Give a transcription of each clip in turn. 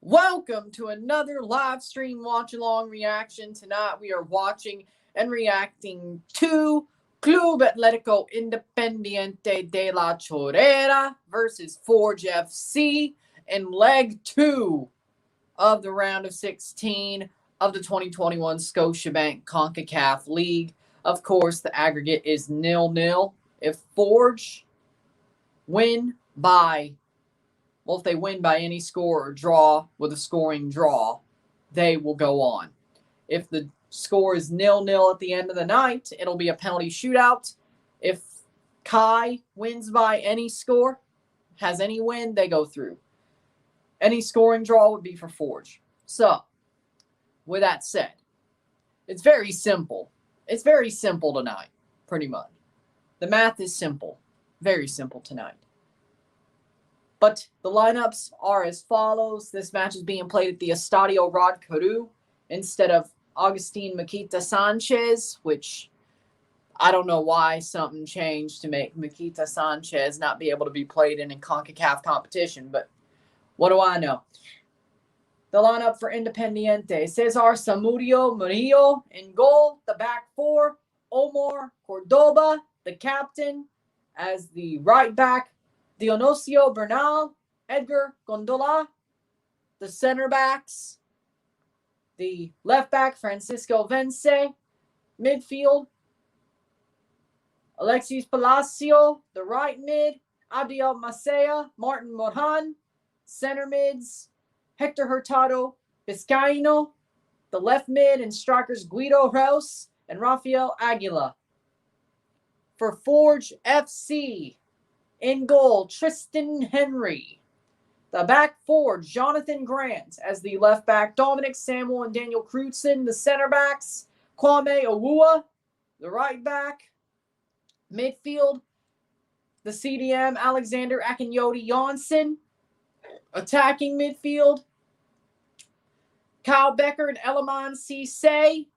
Welcome to another live stream watch-along reaction. Tonight we are watching and reacting to Club Atletico Independiente de la Chorrera versus Forge FC in leg 2 of the round of 16 of the 2021 Scotiabank CONCACAF League. Of course, the aggregate is 0-0. If Forge win by if they win by any score or draw with a scoring draw, they will go on. If the score is 0-0 at the end of the night, it'll be a penalty shootout. If Kai wins by any score, has any win, they go through. Any scoring draw would be for Forge. So, with that said, it's very simple. It's very simple tonight, pretty much. The math is simple. Very simple tonight. But the lineups are as follows. This match is being played at the Estadio Rod Carew instead of Agustin Makita Sanchez, which I don't know why something changed to make Makita Sanchez not be able to be played in a CONCACAF competition, but what do I know? The lineup for Independiente: Cesar Samudio Murillo in goal. The back four: Omar Cordoba, the captain, as the right back. Dionisio Bernal, Edgar Gondola, the center backs. The left back, Francisco Vence. Midfield, Alexis Palacio. The right mid, Abdiel Macea, Martin Moran. Center mids, Hector Hurtado Vizcaino. The left mid and strikers, Guido Reus and Rafael Aguila. For Forge FC, in goal, Tristan Henry. The back four, Jonathan Grant as the left back. Dominic Samuel and Daniel Crutzen, the center backs. Kwame Awua, the right back. Midfield, the CDM, Alexander Akinyoti Janssen. Attacking midfield, Kyle Becker and Eleman Cisse.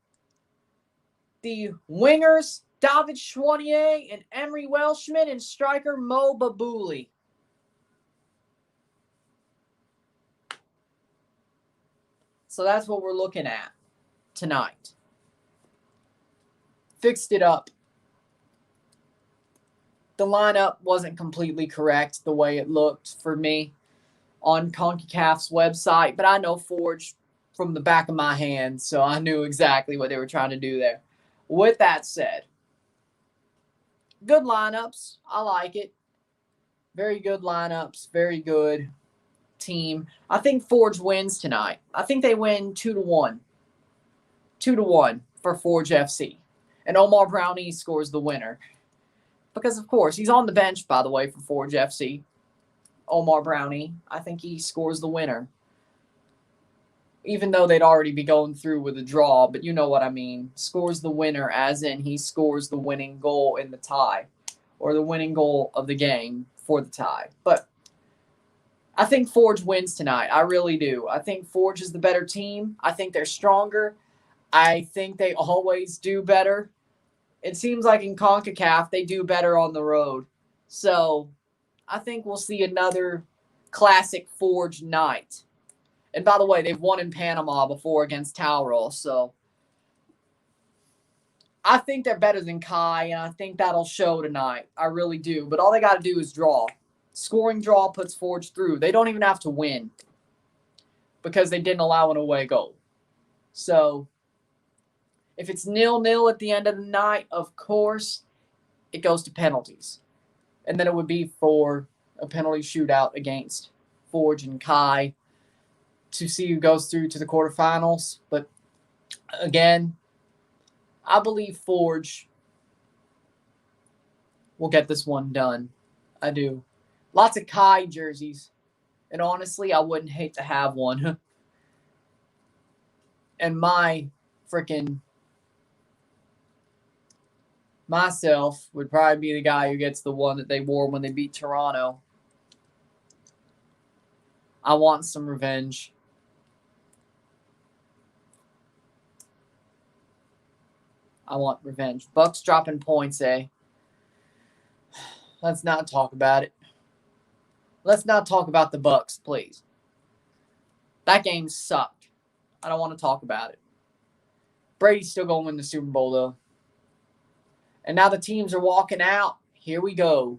The wingers, David Chouanier and Emery Welshman, and striker Mo Babouli. So that's what we're looking at tonight. Fixed it up. The lineup wasn't completely correct the way it looked for me on CONCACAF's website, but I know Forge from the back of my hand, so I knew exactly what they were trying to do there. With that said, good lineups. I like it. Very good lineups. Very good team. I think Forge wins tonight. I think they win 2-1. 2-1 for Forge FC. And Omar Brownie scores the winner. Because, of course, he's on the bench, by the way, for Forge FC. Omar Brownie. I think he scores the winner. Even though they'd already be going through with a draw, but you know what I mean. Scores the winner, as in he scores the winning goal in the tie, or the winning goal of the game for the tie. But I think Forge wins tonight. I really do. I think Forge is the better team. I think they're stronger. I think they always do better. It seems like in CONCACAF, they do better on the road. So I think we'll see another classic Forge night. And by the way, they've won in Panama before against Tauro, so I think they're better than Kai, and I think that'll show tonight. I really do. But all they got to do is draw. Scoring draw puts Forge through. They don't even have to win because they didn't allow an away goal. So if it's 0-0 at the end of the night, of course, it goes to penalties. And then it would be for a penalty shootout against Forge and Kai to see who goes through to the quarterfinals. But again, I believe Forge will get this one done. I do. Lots of Kai jerseys. And honestly, I wouldn't hate to have one. And myself would probably be the guy who gets the one that they wore when they beat Toronto. I want some revenge. I want revenge. Bucks dropping points, eh? Let's not talk about it. Let's not talk about the Bucks, please. That game sucked. I don't want to talk about it. Brady's still going to win the Super Bowl, though. And now the teams are walking out. Here we go.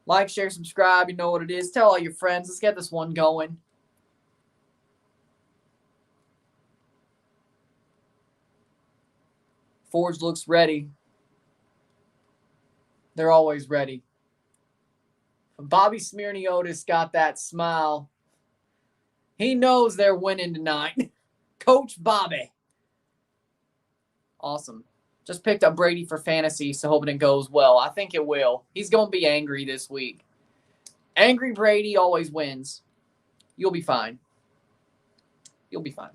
Like, share, subscribe. You know what it is. Tell all your friends. Let's get this one going. Forge looks ready. They're always ready. Bobby Smirniotis got that smile. He knows they're winning tonight. Coach Bobby. Awesome. Just picked up Brady for fantasy, so hoping it goes well. I think it will. He's going to be angry this week. Angry Brady always wins. You'll be fine. You'll be fine.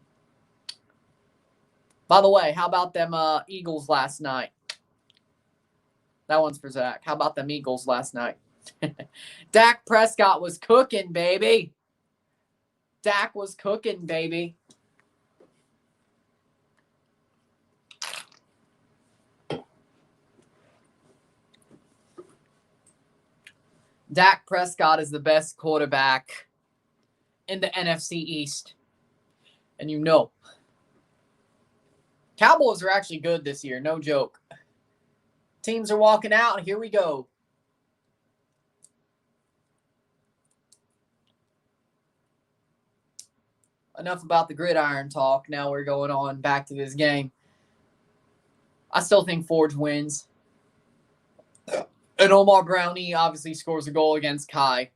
By the way, how about them Eagles last night? That one's for Zach. How about them Eagles last night? Dak Prescott was cooking, baby. Dak was cooking, baby. Dak Prescott is the best quarterback in the NFC East. And you know. Cowboys are actually good this year, no joke. Teams are walking out. Here we go. Enough about the gridiron talk. Now we're going on back to this game. I still think Forge wins. And Omar Brownie obviously scores a goal against Kai.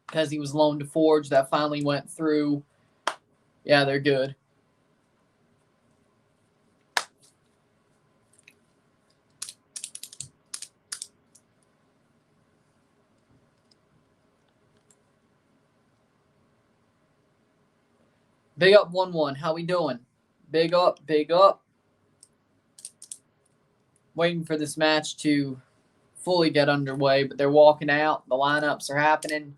Because he was loaned to Forge. That finally went through. Yeah, they're good. Big up 1-1. How we doing? Big up, big up. Waiting for this match to fully get underway, but they're walking out. The lineups are happening.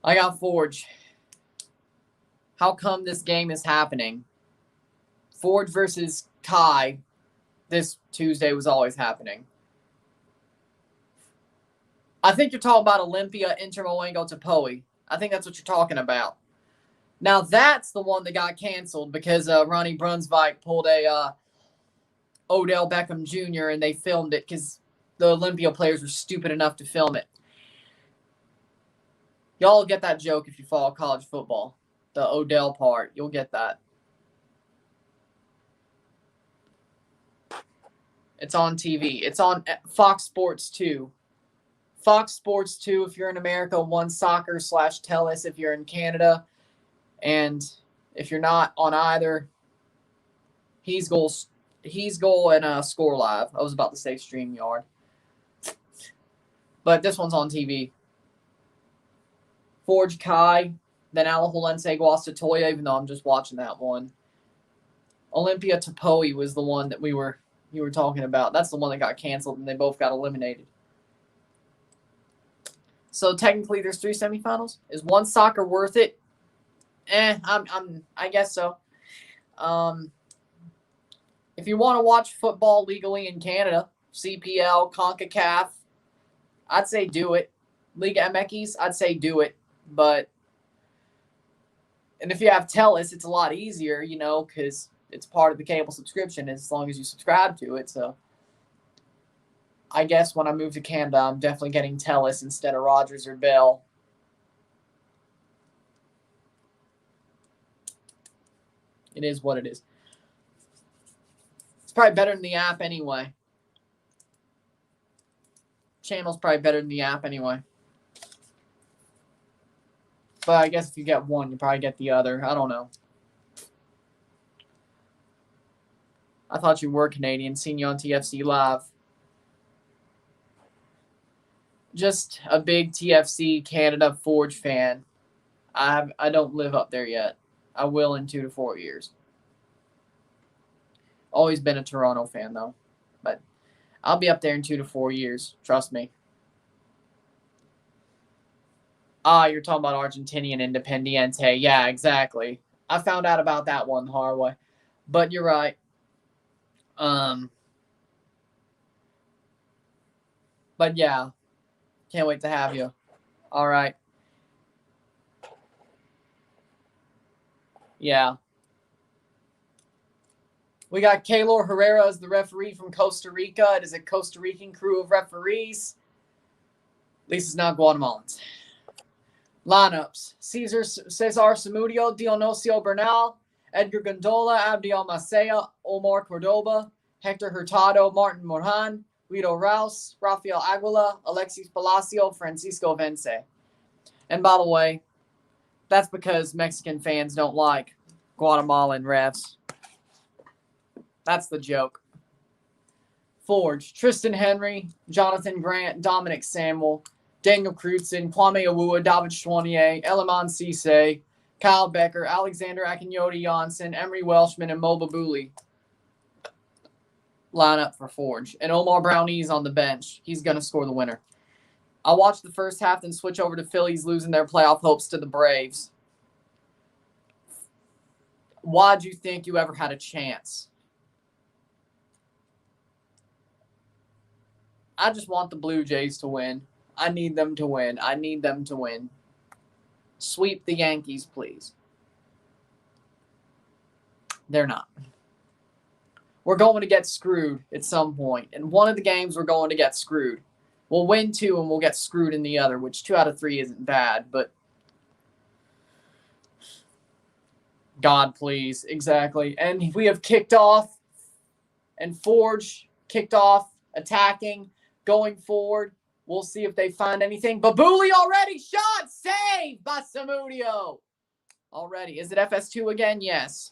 I got Forge. How come this game is happening? Forge versus Kai this Tuesday was always happening. I think you're talking about Olympia, Intermoengo, Tapoe. I think that's what you're talking about. Now, that's the one that got canceled because Ronnie Brunsvik pulled a Odell Beckham Jr. and they filmed it because the Olympia players were stupid enough to film it. Y'all get that joke if you follow college football. The Odell part. You'll get that. It's on TV. It's on Fox Sports 2. Fox Sports 2 if you're in America, One Soccer / Telus if you're in Canada. And if you're not on either, He's Goal and Score Live. I was about to say StreamYard. But this one's on TV. Forge Kai, then Alajuelense Guastatoya, even though I'm just watching that one. Olympia Tapoe was the one that you were talking about. That's the one that got canceled and they both got eliminated. So technically there's 3 semifinals. Is One Soccer worth it? I guess so. If you want to watch football legally in Canada, CPL, CONCACAF, I'd say do it. Liga MX, I'd say do it. And if you have TELUS, it's a lot easier, because it's part of the cable subscription as long as you subscribe to it. So I guess when I move to Canada, I'm definitely getting TELUS instead of Rogers or Bell. It is what it is. It's probably better than the app anyway. Channel's probably better than the app anyway. But I guess if you get one, you probably get the other. I don't know. I thought you were Canadian. Seen you on TFC Live. Just a big TFC Canada Forge fan. I don't live up there yet. I will in 2 to 4 years. Always been a Toronto fan, though. But I'll be up there in 2 to 4 years. Trust me. You're talking about Argentinian Independiente. Yeah, exactly. I found out about that one the hard way. But you're right. But yeah, can't wait to have you. All right. Yeah. We got Keylor Chorrera as the referee from Costa Rica. It is a Costa Rican crew of referees. At least it's not Guatemalans. Lineups: Cesar Samudio, Dionisio Bernal, Edgar Gondola, Abdiel Macea, Omar Cordoba, Hector Hurtado, Martin Morhan, Guido Rouse, Rafael Aguila, Alexis Palacio, Francisco Vence. And by the way, that's because Mexican fans don't like Guatemalan refs. That's the joke. Forge: Tristan Henry, Jonathan Grant, Dominic Samuel, Daniel Crutzen, Kwame Awua, David Chouanier, Eleman Cisse, Kyle Becker, Alexander Akinyoti Janssen, Emery Welshman, and Mo Babuli. Lineup for Forge. And Omar Brownie's on the bench. He's going to score the winner. I'll watch the first half, then switch over to Phillies losing their playoff hopes to the Braves. Why'd you think you ever had a chance? I just want the Blue Jays to win. I need them to win. I need them to win. Sweep the Yankees, please. They're not. We're going to get screwed at some point. In one of the games, we're going to get screwed. We'll win 2 and we'll get screwed in the other, which 2 out of 3 isn't bad, but God, please. Exactly. And we have kicked off, and Forge kicked off, attacking, going forward. We'll see if they find anything. Babuli already shot. Saved by Samudio. Already. Is it FS2 again? Yes.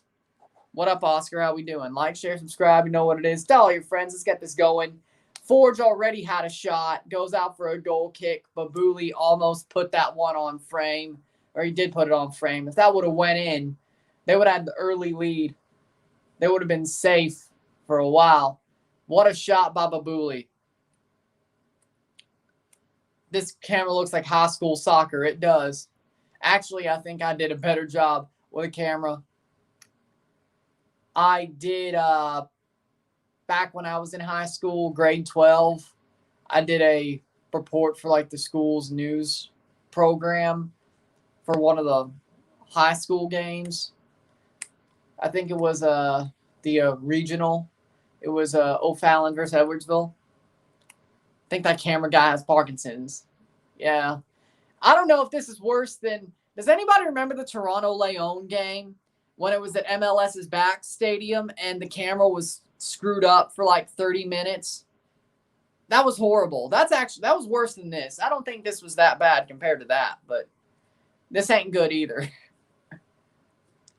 What up, Oscar? How we doing? Like, share, subscribe. You know what it is. Tell all your friends. Let's get this going. Forge already had a shot. Goes out for a goal kick. Babuli almost put that one on frame. Or he did put it on frame. If that would have went in, they would have had the early lead. They would have been safe for a while. What a shot by Babuli. This camera looks like high school soccer. It does. Actually, I think I did a better job with a camera. I did, back when I was in high school, grade 12, I did a report for like the school's news program for one of the high school games. I think it was the regional. It was O'Fallon versus Edwardsville. I think that camera guy has Parkinson's. Yeah. I don't know if this is worse than... Does anybody remember the Toronto Leon game when it was at MLS's back stadium and the camera was screwed up for like 30 minutes? That was horrible. That was worse than this. I don't think this was that bad compared to that, but this ain't good either.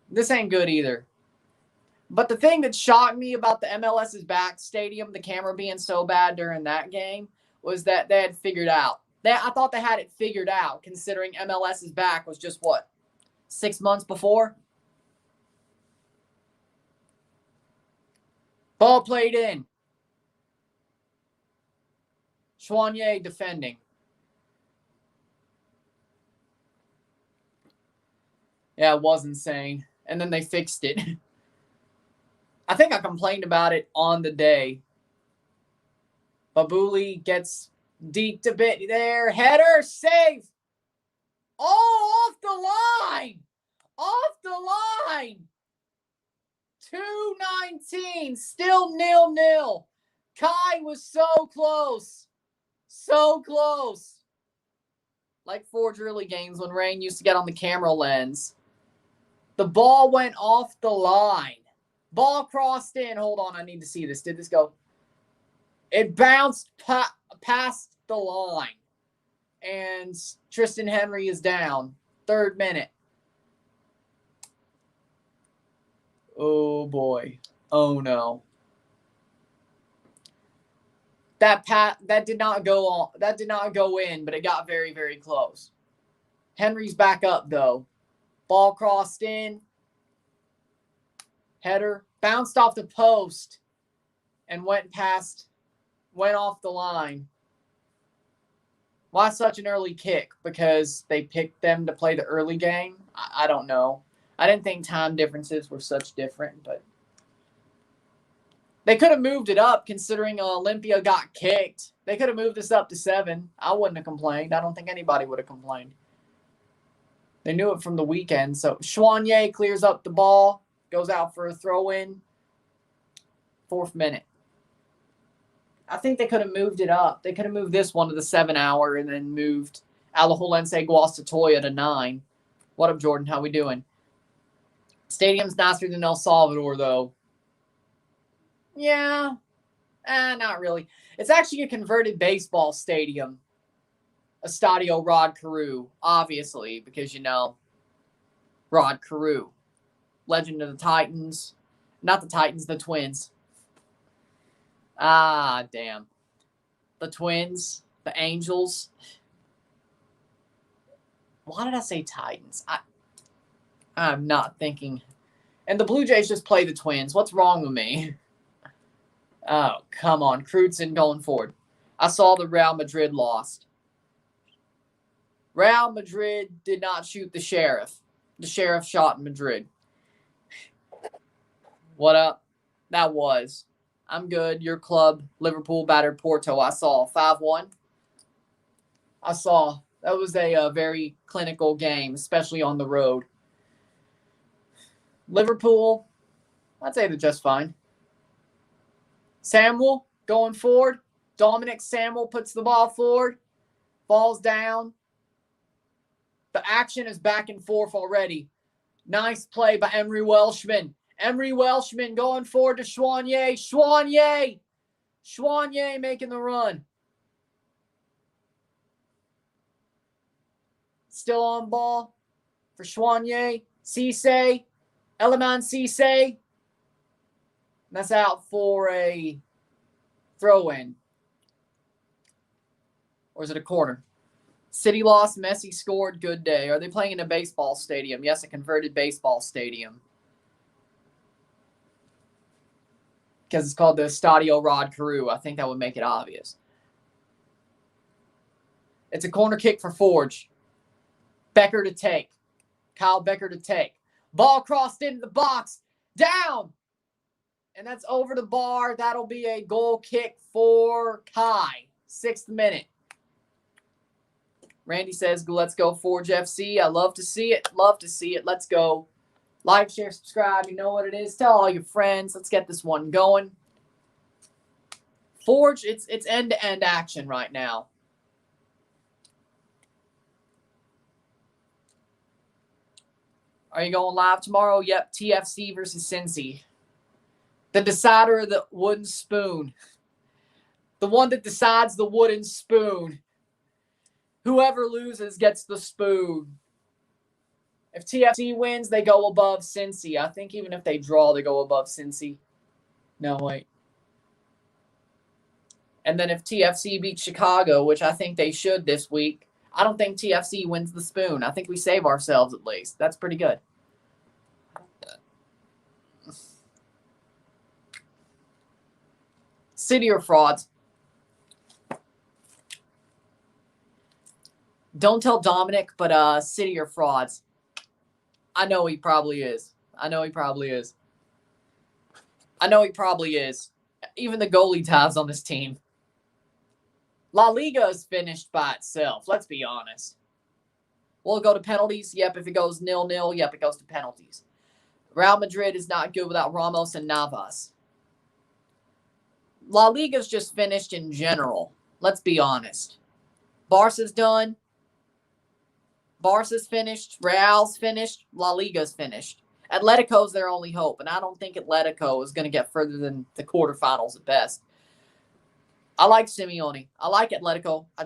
This ain't good either. But the thing that shocked me about the MLS's back stadium, the camera being so bad during that game, was that they had figured out. I thought they had it figured out, considering MLS's back was just, 6 months before? Ball played in. Chouanier defending. Yeah, it was insane. And then they fixed it. I think I complained about it on the day. Babuli gets deked a bit there. Header, save. Oh, off the line. Off the line. 2:19. Still 0-0. Kai was so close. So close. Like Forge early games when Rain used to get on the camera lens. The ball went off the line. Ball crossed in. Hold on, I need to see this. Did this go? It bounced past the line. And Tristan Henry is down. 3rd minute. Oh, boy. Oh, no. That did not go on. That did not go in, but it got very, very close. Henry's back up, though. Ball crossed in. Header. Bounced off the post and went off the line. Why such an early kick? Because they picked them to play the early game? I don't know. I didn't think time differences were such different, but They could have moved it up considering Olympia got kicked. They could have moved this up to 7. I wouldn't have complained. I don't think anybody would have complained. They knew it from the weekend. So Chouanier clears up the ball, goes out for a throw-in. 4th minute. I think they could have moved it up. They could have moved this one to the 7 hour and then moved Alajuelense Guastatoya to 9. What up, Jordan? How we doing? Stadium's nicer than El Salvador, though. Yeah. Not really. It's actually a converted baseball stadium. Estadio Rod Carew, obviously, because, you know, Rod Carew. Legend of the Titans. Not the Titans, the Twins. Ah, damn. The Twins, the Angels. Why did I say Titans? I'm not thinking. And the Blue Jays just play the Twins. What's wrong with me? Oh, come on. Crutzen going forward. I saw the Real Madrid lost. Real Madrid did not shoot the Sheriff. The Sheriff shot Madrid. What up? That was. I'm good. Your club, Liverpool, battered Porto. I saw 5-1. I saw. That was a very clinical game, especially on the road. Liverpool, I'd say they're just fine. Samuel going forward. Dominic Samuel puts the ball forward. Falls down. The action is back and forth already. Nice play by Emery Welshman. Emery Welshman going forward to Chouanier. Chouanier making the run. Still on ball for Chouanier. Cisse. Eleman Cisse. That's out for a throw-in. Or is it a corner? City lost. Messi scored. Good day. Are they playing in a baseball stadium? Yes, a converted baseball stadium. Because it's called the Estadio Rod Carew. I think that would make it obvious. It's a corner kick for Forge. Becker to take. Kyle Becker to take. Ball crossed into the box. Down. And that's over the bar. That'll be a goal kick for Kai. 6th minute. Randy says, let's go Forge FC. I love to see it. Love to see it. Let's go. Like, share, subscribe. You know what it is. Tell all your friends. Let's get this one going. Forge, it's end-to-end action right now. Are you going live tomorrow? Yep, TFC versus Cincy. The decider of the wooden spoon. The one that decides the wooden spoon. Whoever loses gets the spoon. If TFC wins, they go above Cincy. I think even if they draw, they go above Cincy. No, wait. And then if TFC beats Chicago, which I think they should this week, I don't think TFC wins the spoon. I think we save ourselves at least. That's pretty good. City or frauds? Don't tell Dominic, but City or frauds? I know he probably is. I know he probably is. Even the goalie tabs on this team. La Liga is finished by itself. Let's be honest. Will it go to penalties? Yep. If it goes 0-0, yep, it goes to penalties. Real Madrid is not good without Ramos and Navas. La Liga's just finished in general. Let's be honest. Barca's done. Barca's finished. Real's finished. La Liga's finished. Atletico's their only hope, and I don't think Atletico is going to get further than the quarterfinals at best. I like Simeone. I like Atletico. I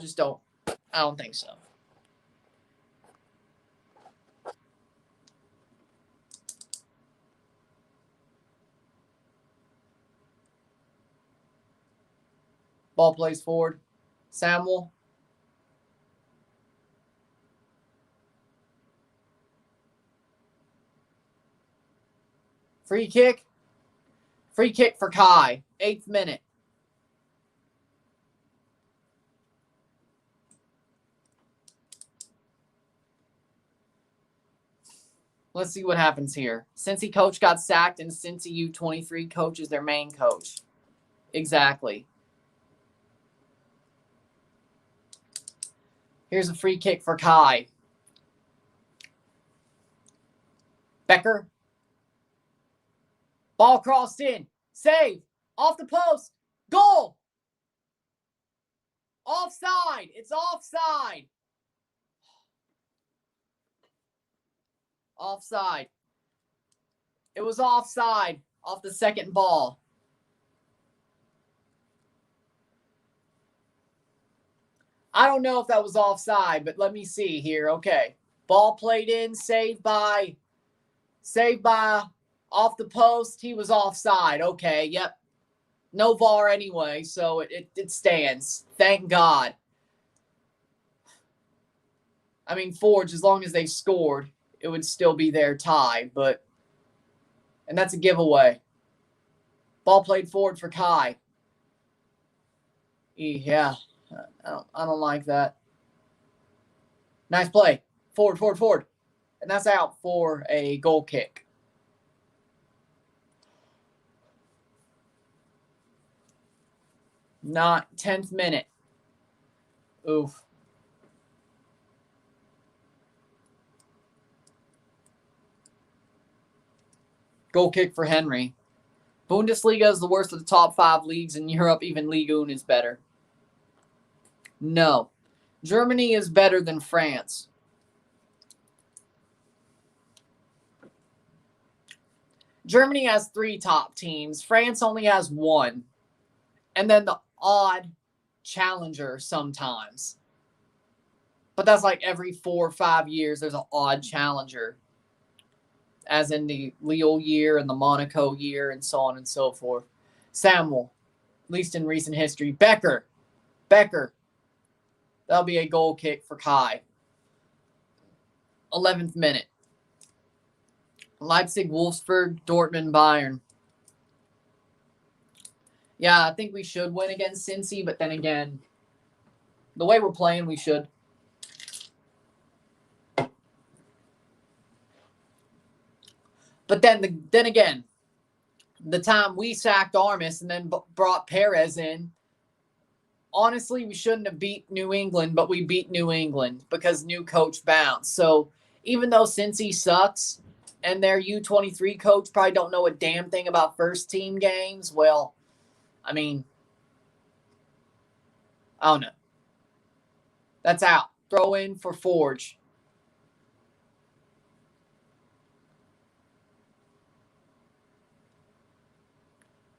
don't think so. Ball plays forward. Samuel. Free kick. Free kick for Kai. 8th minute. Let's see what happens here. Cincy coach got sacked, and Cincy U23 coach is their main coach. Exactly. Here's a free kick for Kai. Becker. Ball crossed in. Save. Off the post. Goal. Offside. It's offside. Offside. It was offside off the second ball. I don't know if that was offside, but let me see here. Okay. Ball played in, saved by off the post. He was offside. Okay, yep. No VAR anyway, so it stands. Thank God. I mean, Forge, as long as they scored, it would still be their tie, and that's a giveaway. Ball played forward for Kai. Yeah, I don't like that. Nice play. Forward. And that's out for a goal kick. Not 10th minute. Oof. Goal kick for Henry. Bundesliga is the worst of the top 5 leagues in Europe. Even Ligue 1 is better. No. Germany is better than France. Germany has 3 top teams. France only has 1. And then the odd challenger sometimes. But that's like every 4 or 5 years there's an odd challenger. As in the Lille year and the Monaco year and so on and so forth. Samuel, at least in recent history. Becker. That'll be a goal kick for Kai. 11th minute. Leipzig, Wolfsburg, Dortmund, Bayern. Yeah, I think we should win against Cincy, but then again, the way we're playing, we should. But then again, the time we sacked Armas and then brought Perez in, honestly, we shouldn't have beat New England, but we beat New England because new coach bounced. So even though Cincy sucks and their U23 coach probably don't know a damn thing about first team games, well, I mean, I don't know. That's out. Throw in for Forge.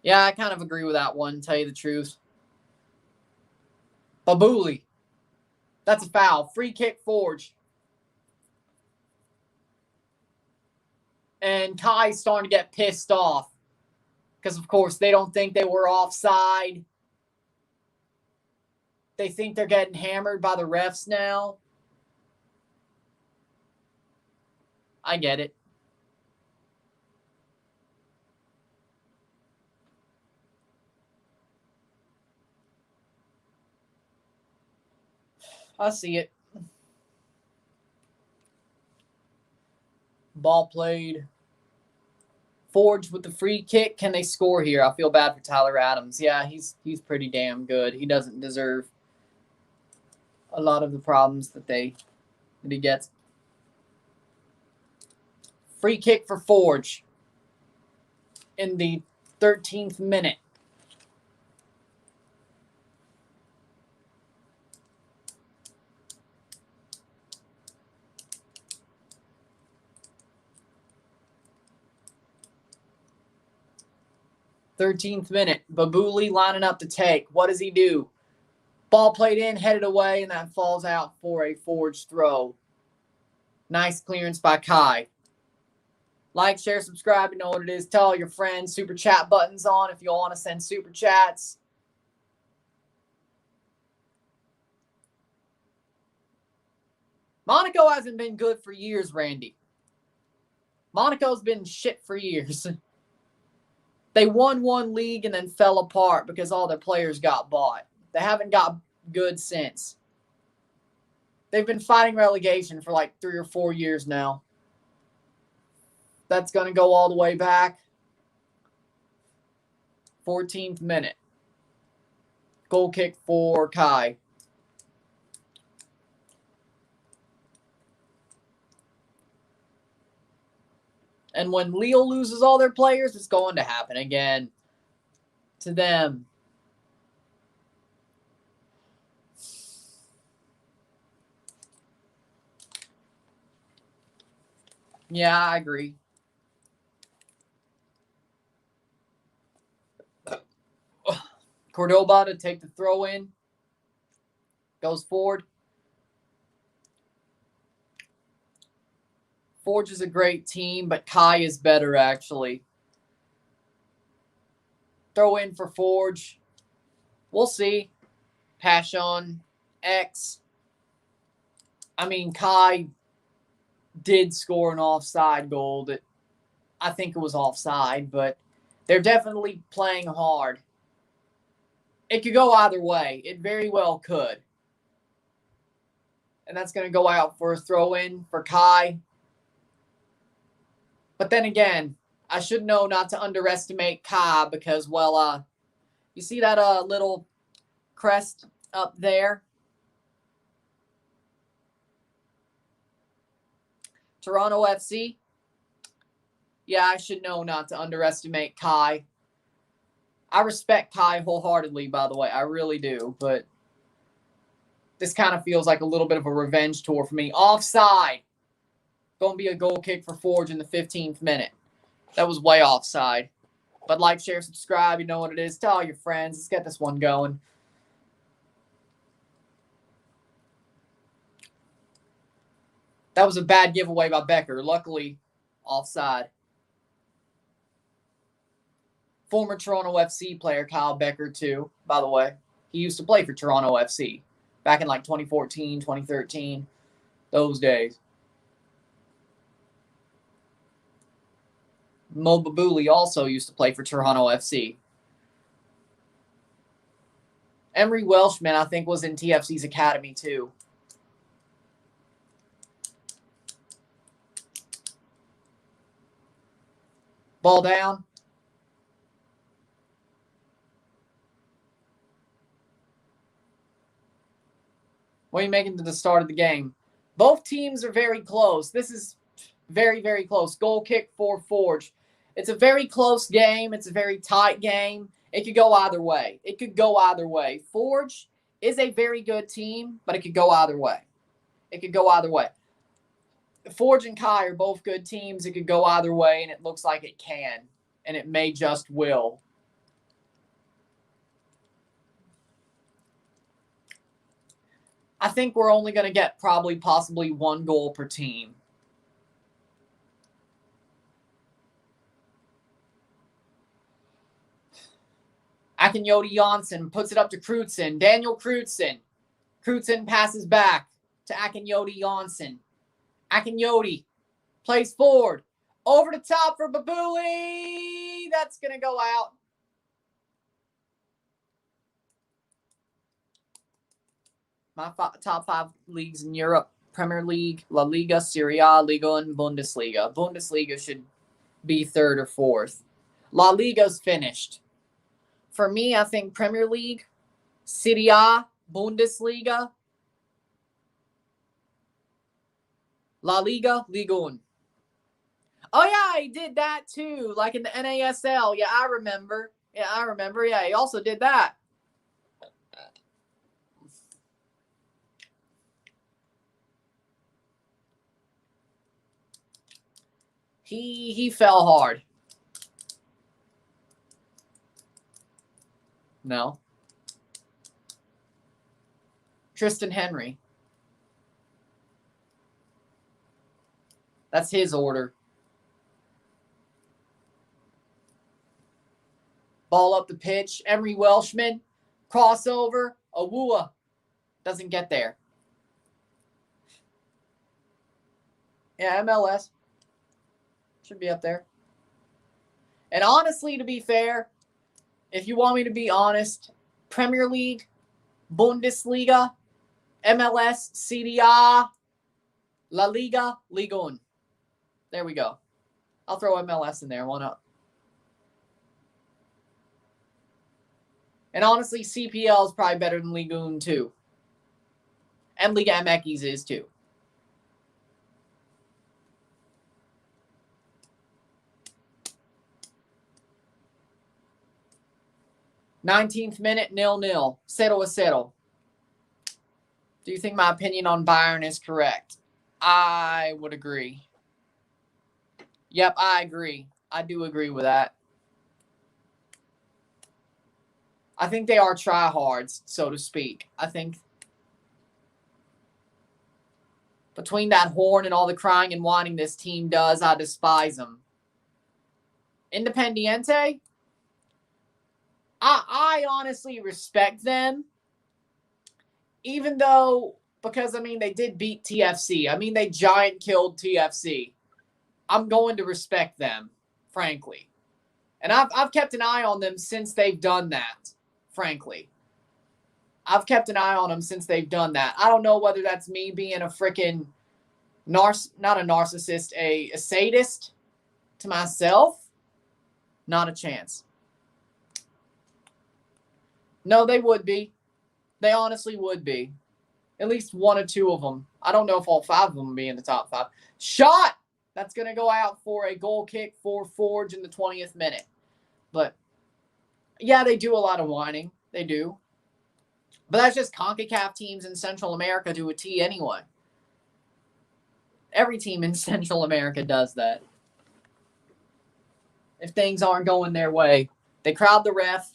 Yeah, I kind of agree with that one, to tell you the truth. Babuli. That's a foul. Free kick, Forge. And Kai's starting to get pissed off. Because, of course, they don't think they were offside. They think they're getting hammered by the refs now. I get it. I see it. Ball played. Forge with the free kick. Can they score here? I feel bad for Tyler Adams. Yeah, he's pretty damn good. He doesn't deserve a lot of the problems that he gets. Free kick for Forge in the 13th minute. Babuli lining up to take. What does he do? Ball played in, headed away, and that falls out for a Forge throw. Nice clearance by Kai. Like, share, subscribe. You know what it is. Tell all your friends. Super chat buttons on if you want to send super chats. Monaco hasn't been good for years, Randy. Monaco's been shit for years. They won one league and then fell apart because all their players got bought. They haven't got good since. They've been fighting relegation for like 3 or 4 years now. That's going to go all the way back. 14th minute. Goal kick for Kai. And when Lille loses all their players, it's going to happen again to them. Yeah, I agree. Cordoba to take the throw in. Goes forward. Forge is a great team, but Kai is better, actually. Throw in for Forge. We'll see. Passion X. I mean, Kai did score an offside goal that I think it was offside, but they're definitely playing hard. It could go either way. It very well could. And that's going to go out for a throw-in for Kai. But then again, I should know not to underestimate Kai because, well, you see that little crest up there? Toronto FC? Yeah, I should know not to underestimate Kai. I respect Kai wholeheartedly, by the way. I really do. But this kind of feels like a little bit of a revenge tour for me. Offside. Going to be a goal kick for Forge in the 15th minute. That was way offside. But like, share, subscribe. You know what it is. Tell all your friends. Let's get this one going. That was a bad giveaway by Becker. Luckily, offside. Former Toronto FC player Kyle Becker, too, by the way. He used to play for Toronto FC back in like 2014, 2013, those days. Mo Babuli also used to play for Toronto FC. Emery Welshman, I think, was in TFC's academy, too. Ball down. What are you making to the start of the game? Both teams are very close. This is very, very close. Goal kick for Forge. It's a very close game. It's a very tight game. It could go either way. It could go either way. Forge is a very good team, but it could go either way. It could go either way. Forge and Kai are both good teams. It could go either way, and it looks like it can, and it may just will. I think we're only going to get possibly one goal per team. Akinyote Janssen puts it up to Crutzen. Daniel Crutzen. Crutzen passes back to Akinyote Janssen. Akinyote plays forward. Over the top for Babuli. That's going to go out. My top 5 leagues in Europe: Premier League, La Liga, Serie A, Liga, and Bundesliga. Bundesliga should be 3rd or 4th. La Liga's finished. For me, I think Premier League, Serie A, Bundesliga, La Liga, Liga 1. Oh, yeah, he did that too, like in the NASL. Yeah, I remember. Yeah, he also did that. He fell hard. No. Tristan Henry. That's his order. Ball up the pitch. Emery Welshman. Crossover. Awua. Doesn't get there. Yeah, MLS. Should be up there. And honestly, to be fair, if you want me to be honest, Premier League, Bundesliga, MLS, Serie A, La Liga, Liga 1. There we go. I'll throw MLS in there. Why not? And honestly, CPL is probably better than Ligue 1 too. And Liga MX is too. "19th minute, 0-0. 0-0. Do you think my opinion on Bayern is correct? I would agree. Yep, I agree. I do agree with that. I think they are tryhards, so to speak. I think between that horn and all the crying and whining this team does, I despise them. Independiente, I honestly respect them, even though, because, I mean, they did beat TFC. I mean, they giant killed TFC. I'm going to respect them, frankly. And I've kept an eye on them since they've done that, frankly. I've kept an eye on them since they've done that. I don't know whether that's me being a freaking not a narcissist, a sadist to myself. Not a chance. No, they would be. They honestly would be. At least one or two of them. I don't know if all five of them would be in the top five. Shot! That's going to go out for a goal kick for Forge in the 20th minute. But, yeah, they do a lot of whining. They do. But that's just CONCACAF teams in Central America to a T anyway. Every team in Central America does that. If things aren't going their way, they crowd the ref.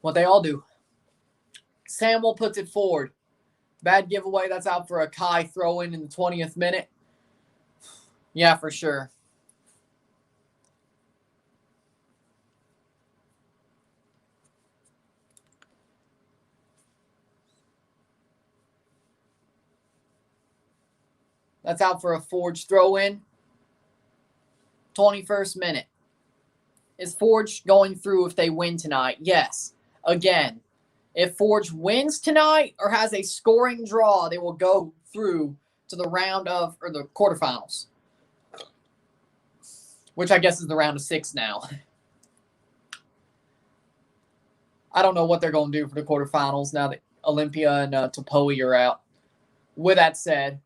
What they all do. Samuel puts it forward. Bad giveaway. That's out for a Kai throw-in the 20th minute. Yeah, for sure. That's out for a Forge throw-in. 21st minute. Is Forge going through if they win tonight? Yes. Again, if Forge wins tonight or has a scoring draw, they will go through to the round of, or the quarterfinals. Which I guess is the round of 6 now. I don't know what they're going to do for the quarterfinals now that Olympia and Topoi are out. With that said,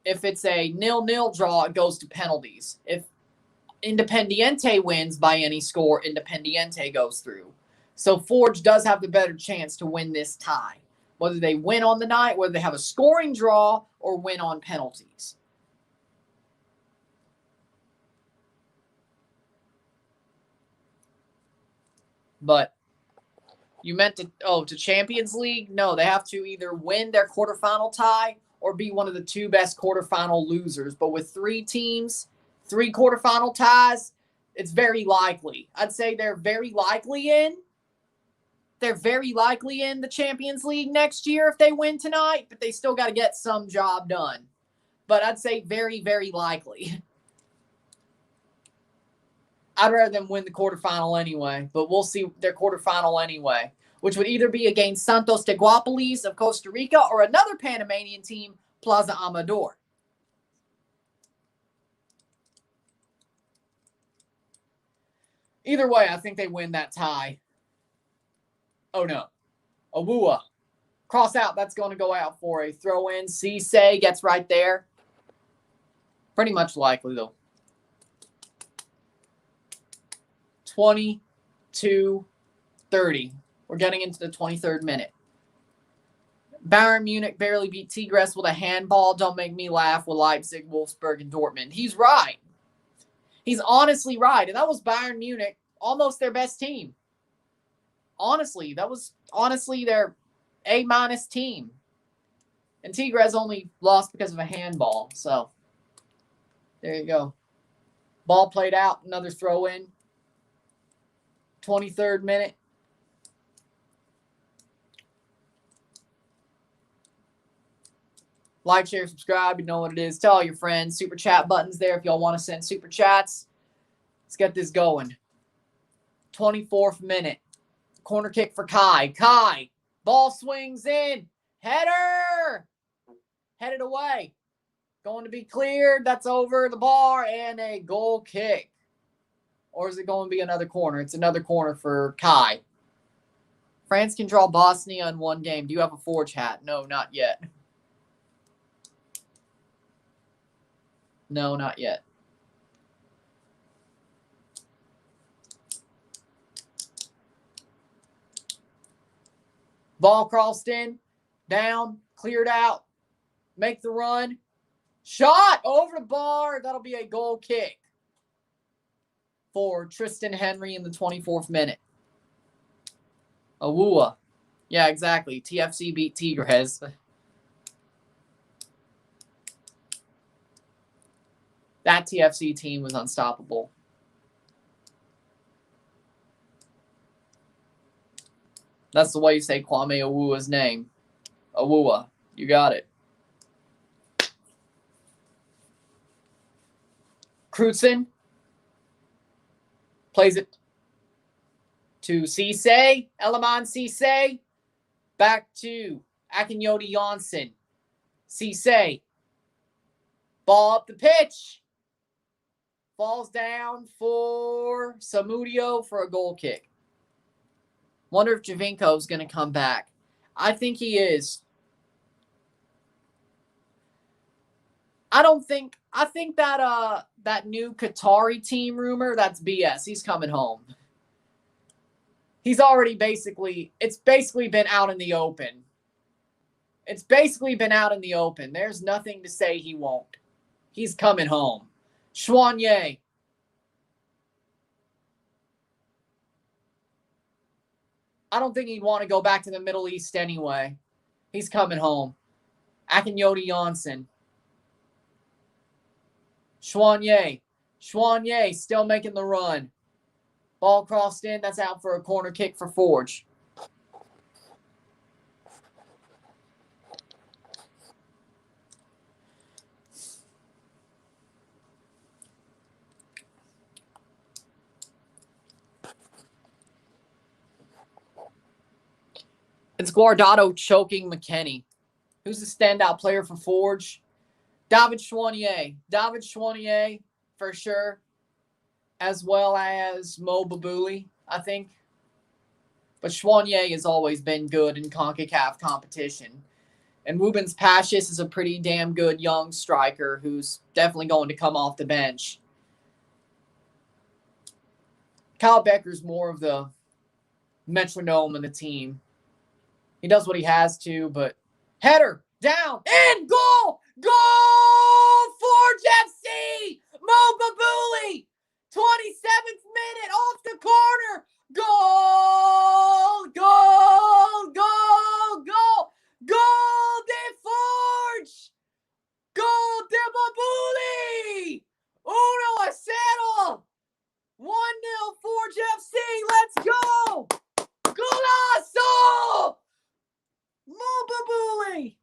if it's a 0-0 draw, it goes to penalties. If Independiente wins by any score, Independiente goes through. So Forge does have the better chance to win this tie. Whether they win on the night, whether they have a scoring draw, or win on penalties. But you meant to Champions League? No, they have to either win their quarterfinal tie or be one of the 2 best quarterfinal losers. But with 3 teams, 3 quarterfinal ties, it's very likely. I'd say they're very likely in. They're very likely in the Champions League next year if they win tonight, but they still got to get some job done. But I'd say very, very likely. I'd rather them win the quarterfinal anyway, but we'll see their quarterfinal anyway, which would either be against Santos de Guapolis of Costa Rica or another Panamanian team, Plaza Amador. Either way, I think they win that tie. Oh, no. Awua. Cross out. That's going to go out for a throw-in. Cisse gets right there. Pretty much likely, though. 22-30. We're getting into the 23rd minute. Bayern Munich barely beat Tigres with a handball. Don't make me laugh with Leipzig, Wolfsburg, and Dortmund. He's right. He's honestly right. And that was Bayern Munich, almost their best team. Honestly, that was their A- team. And Tigres only lost because of a handball. So, there you go. Ball played out. Another throw-in. 23rd minute. Like, share, subscribe. You know what it is. Tell all your friends. Super chat buttons there if y'all want to send super chats. Let's get this going. 24th minute. Corner kick for Kai. Kai. Ball swings in. Header. Headed away. Going to be cleared. That's over the bar and a goal kick. Or is it going to be another corner? It's another corner for Kai. France can draw Bosnia in one game. Do you have a Forge hat? No, not yet. No, not yet. Ball crossed in, down, cleared out, make the run. Shot over the bar. That'll be a goal kick for Tristan Henry in the 24th minute. Awua. Yeah, exactly. TFC beat Tigres. That TFC team was unstoppable. That's the way you say Kwame Awua's name. Awua. You got it. Crutzen plays it to Cisse. Eleman Cisse. Back to Akinyoti Janssen. Cisse. Ball up the pitch. Falls down for Samudio for a goal kick. Wonder if Javinko's going to come back. I think he is. I think that new Qatari team rumor, that's BS. He's coming home. He's already it's basically been out in the open. It's basically been out in the open. There's nothing to say he won't. He's coming home. Chouanier. I don't think he'd want to go back to the Middle East anyway. He's coming home. Akinyoti Janssen. Chouanier. Chouanier still making the run. Ball crossed in. That's out for a corner kick for Forge. It's Guardado choking McKennie. Who's the standout player for Forge? David Chouanier. David Chouanier, for sure. As well as Mo Babouli, I think. But Chouanier has always been good in CONCACAF competition. And Rubens Pashis is a pretty damn good young striker who's definitely going to come off the bench. Kyle Becker's more of the metronome in the team. He does what he has to, but header, down, and goal! Goal! Forge FC! Mo Babouli! 27th minute, off the corner! Goal! Goal! Goal! Goal! Goal de Forge! Goal de Babouli! 1-0! 1-0 Forge FC, let's go! Golazo! Mo Babouli!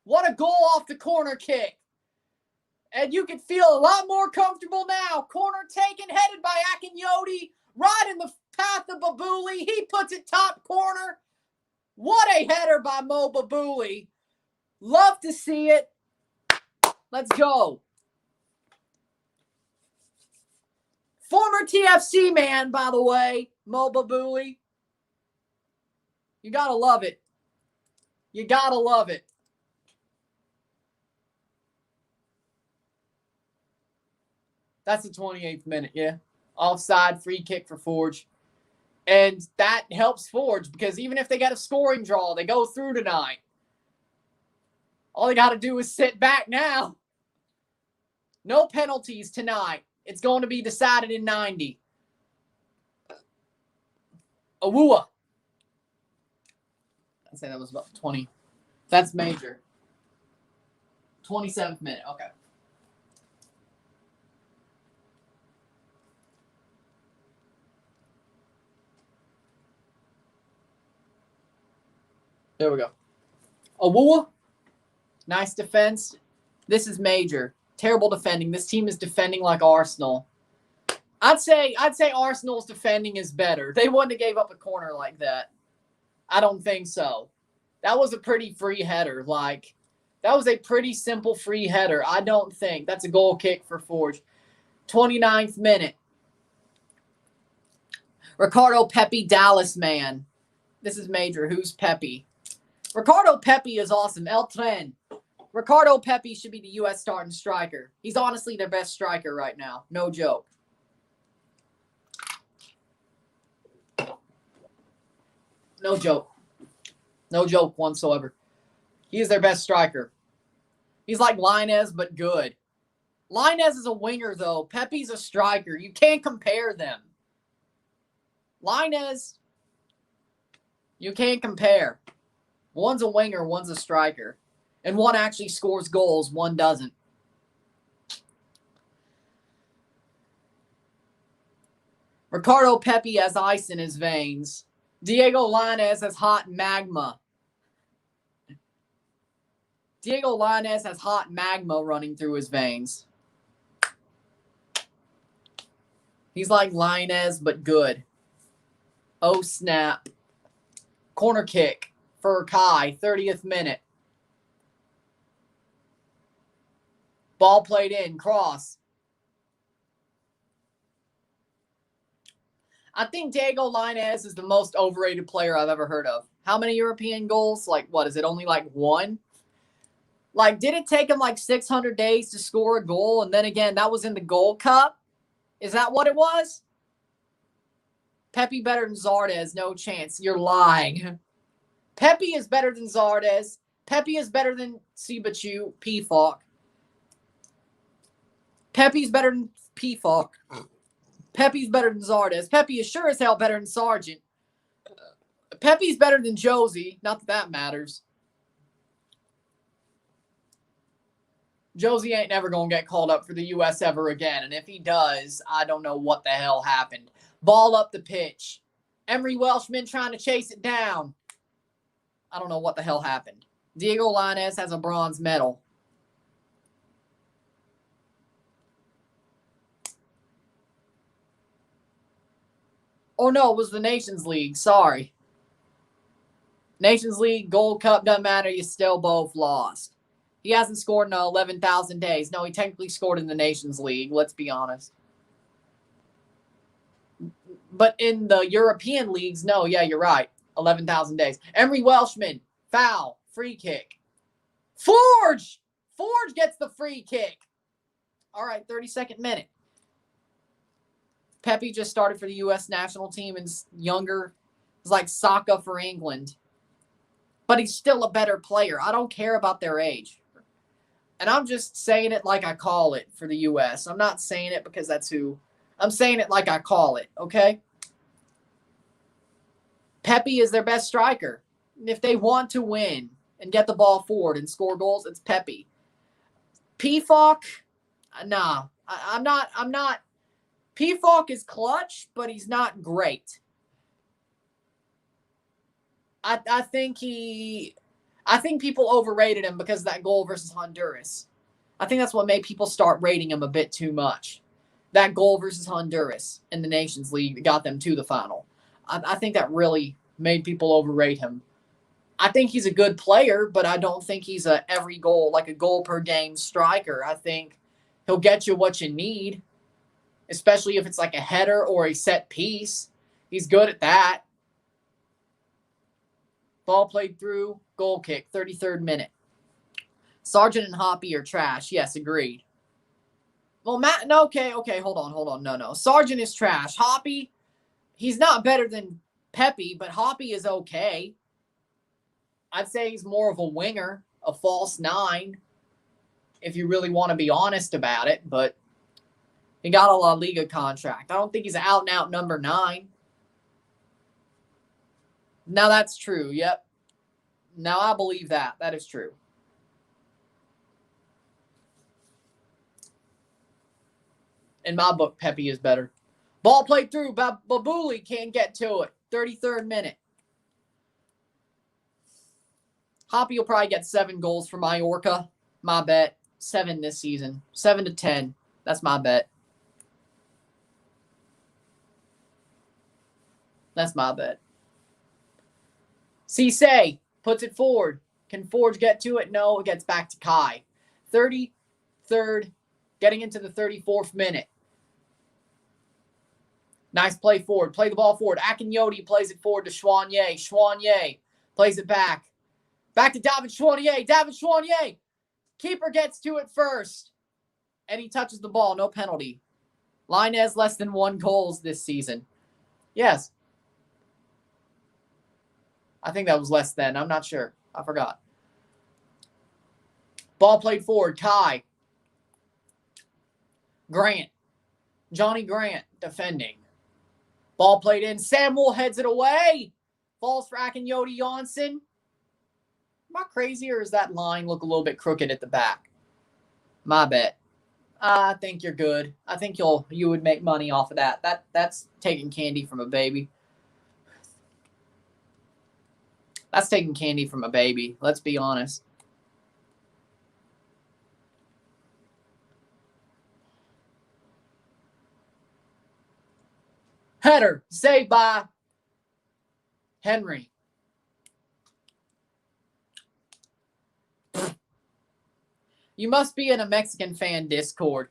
What a goal off the corner kick. And you can feel a lot more comfortable now. Corner taken, headed by Akinyoti. Right in the path of Babouli. He puts it top corner. What a header by Mo Babouli. Love to see it. Let's go. Former TFC man, by the way, Mo Babouli. You gotta love it. You gotta love it. That's the 28th minute, yeah. Offside, free kick for Forge. And that helps Forge because even if they get a scoring draw, they go through tonight. All they got to do is sit back now. No penalties tonight. It's going to be decided in 90. Awua. I'd say that was about 20. That's major. 27th minute. Okay. There we go. Awua. Nice defense. This is major. Terrible defending. This team is defending like Arsenal. I'd say Arsenal's defending is better. They wouldn't have gave up a corner like that. I don't think so. That was a pretty free header. That was a pretty simple free header. I don't think. That's a goal kick for Forge. 29th minute. Ricardo Pepe, Dallas man. This is major. Who's Pepe? Ricardo Pepe is awesome. El Tren. Ricardo Pepe should be the U.S. starting striker. He's honestly their best striker right now. No joke. No joke. No joke whatsoever. He is their best striker. He's like Lainez, but good. Lainez is a winger, though. Pepe's a striker. You can't compare them. Lainez, you can't compare. One's a winger, one's a striker. And one actually scores goals, one doesn't. Ricardo Pepe has ice in his veins. Diego Lainez has hot magma. Diego Lainez has hot magma running through his veins. He's like Lainez, but good. Oh, snap. Corner kick for Kai, 30th minute. Ball played in, cross. I think Diego Lainez is the most overrated player I've ever heard of. How many European goals? Is it only one? Did it take him 600 days to score a goal? And then again, that was in the Gold Cup? Is that what it was? Pepe better than Zardes, no chance. You're lying. Pepe is better than Zardes. Pepe is better than Sibachu, Pfalk. Pepe's better than Pfalk. Pepe's better than Zardes. Pepe is sure as hell better than Sargent. Pepe's better than Josie. Not that that matters. Josie ain't never going to get called up for the U.S. ever again. And if he does, I don't know what the hell happened. Ball up the pitch. Emery Welshman trying to chase it down. I don't know what the hell happened. Diego Lainez has a bronze medal. Oh, no, it was the Nations League. Sorry. Nations League, Gold Cup, doesn't matter. You still both lost. He hasn't scored in 11,000 days. No, he technically scored in the Nations League. Let's be honest. But in the European leagues, no, yeah, you're right. 11,000 days. Emery Welshman, foul, free kick. Forge! Forge gets the free kick. All right, 32nd minute. Pepe just started for the U.S. national team and younger. It's like Saka for England. But he's still a better player. I don't care about their age. And I'm just saying it like I call it for the U.S. I'm not saying it because that's who. I'm saying it like I call it, okay? Pepe is their best striker. And if they want to win and get the ball forward and score goals, it's Pepe. Pfalk, nah. I'm not. Pfalk is clutch, but he's not great. I think people overrated him because of that goal versus Honduras. I think that's what made people start rating him a bit too much. That goal versus Honduras in the Nations League got them to the final. I think that really made people overrate him. I think he's a good player, but I don't think he's a goal per game striker. I think he'll get you what you need, especially if it's like a header or a set piece. He's good at that. Ball played through, goal kick, 33rd minute. Sargent and Hoppy are trash. Yes, agreed. Well, okay, hold on. No. Sargent is trash. Hoppy, he's not better than Pepe, but Hoppy is okay. I'd say he's more of a winger, a false nine, if you really want to be honest about it, but he got a La Liga contract. I don't think he's an out-and-out number 9. Now that's true, yep. Now I believe that. That is true. In my book, Pepe is better. Ball played through. Babuli can't get to it. 33rd minute. Hoppy will probably get 7 goals for Mallorca. My bet. 7 this season. 7 to 10. That's my bet. That's my bet. Cisse puts it forward. Can Forge get to it? No, it gets back to Kai. 33rd, getting into the 34th minute. Nice play forward. Play the ball forward. Akinyoti plays it forward to Chouanier. Chouanier plays it back. Back to David Chouanier. David Chouanier. Keeper gets to it first. And he touches the ball. No penalty. Linez less than 1 goals this season. Yes. I think that was less than. I'm not sure. I forgot. Ball played forward. Kai. Grant. Johnny Grant defending. Ball played in. Samuel heads it away. Falls for Akinyoti Janssen. Am I crazy, or does that line look a little bit crooked at the back? My bet. I think you're good. I think you would make money off of that. That's taking candy from a baby. That's taking candy from a baby. Let's be honest. Header. Saved by Henry. You must be in a Mexican fan Discord.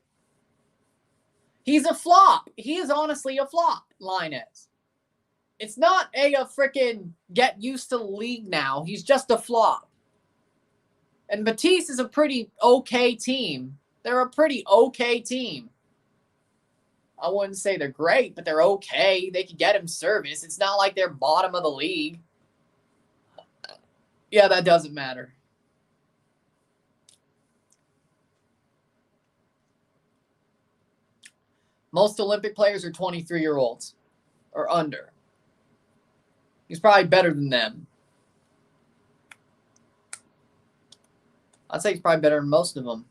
He's a flop. He is honestly a flop, Linez. It's not a freaking get used to the league now. He's just a flop. And Batiste is a pretty okay team. They're a pretty okay team. I wouldn't say they're great, but they're okay. They can get him service. It's not like they're bottom of the league. Yeah, that doesn't matter. Most Olympic players are 23-year-olds or under. He's probably better than them. I'd say he's probably better than most of them.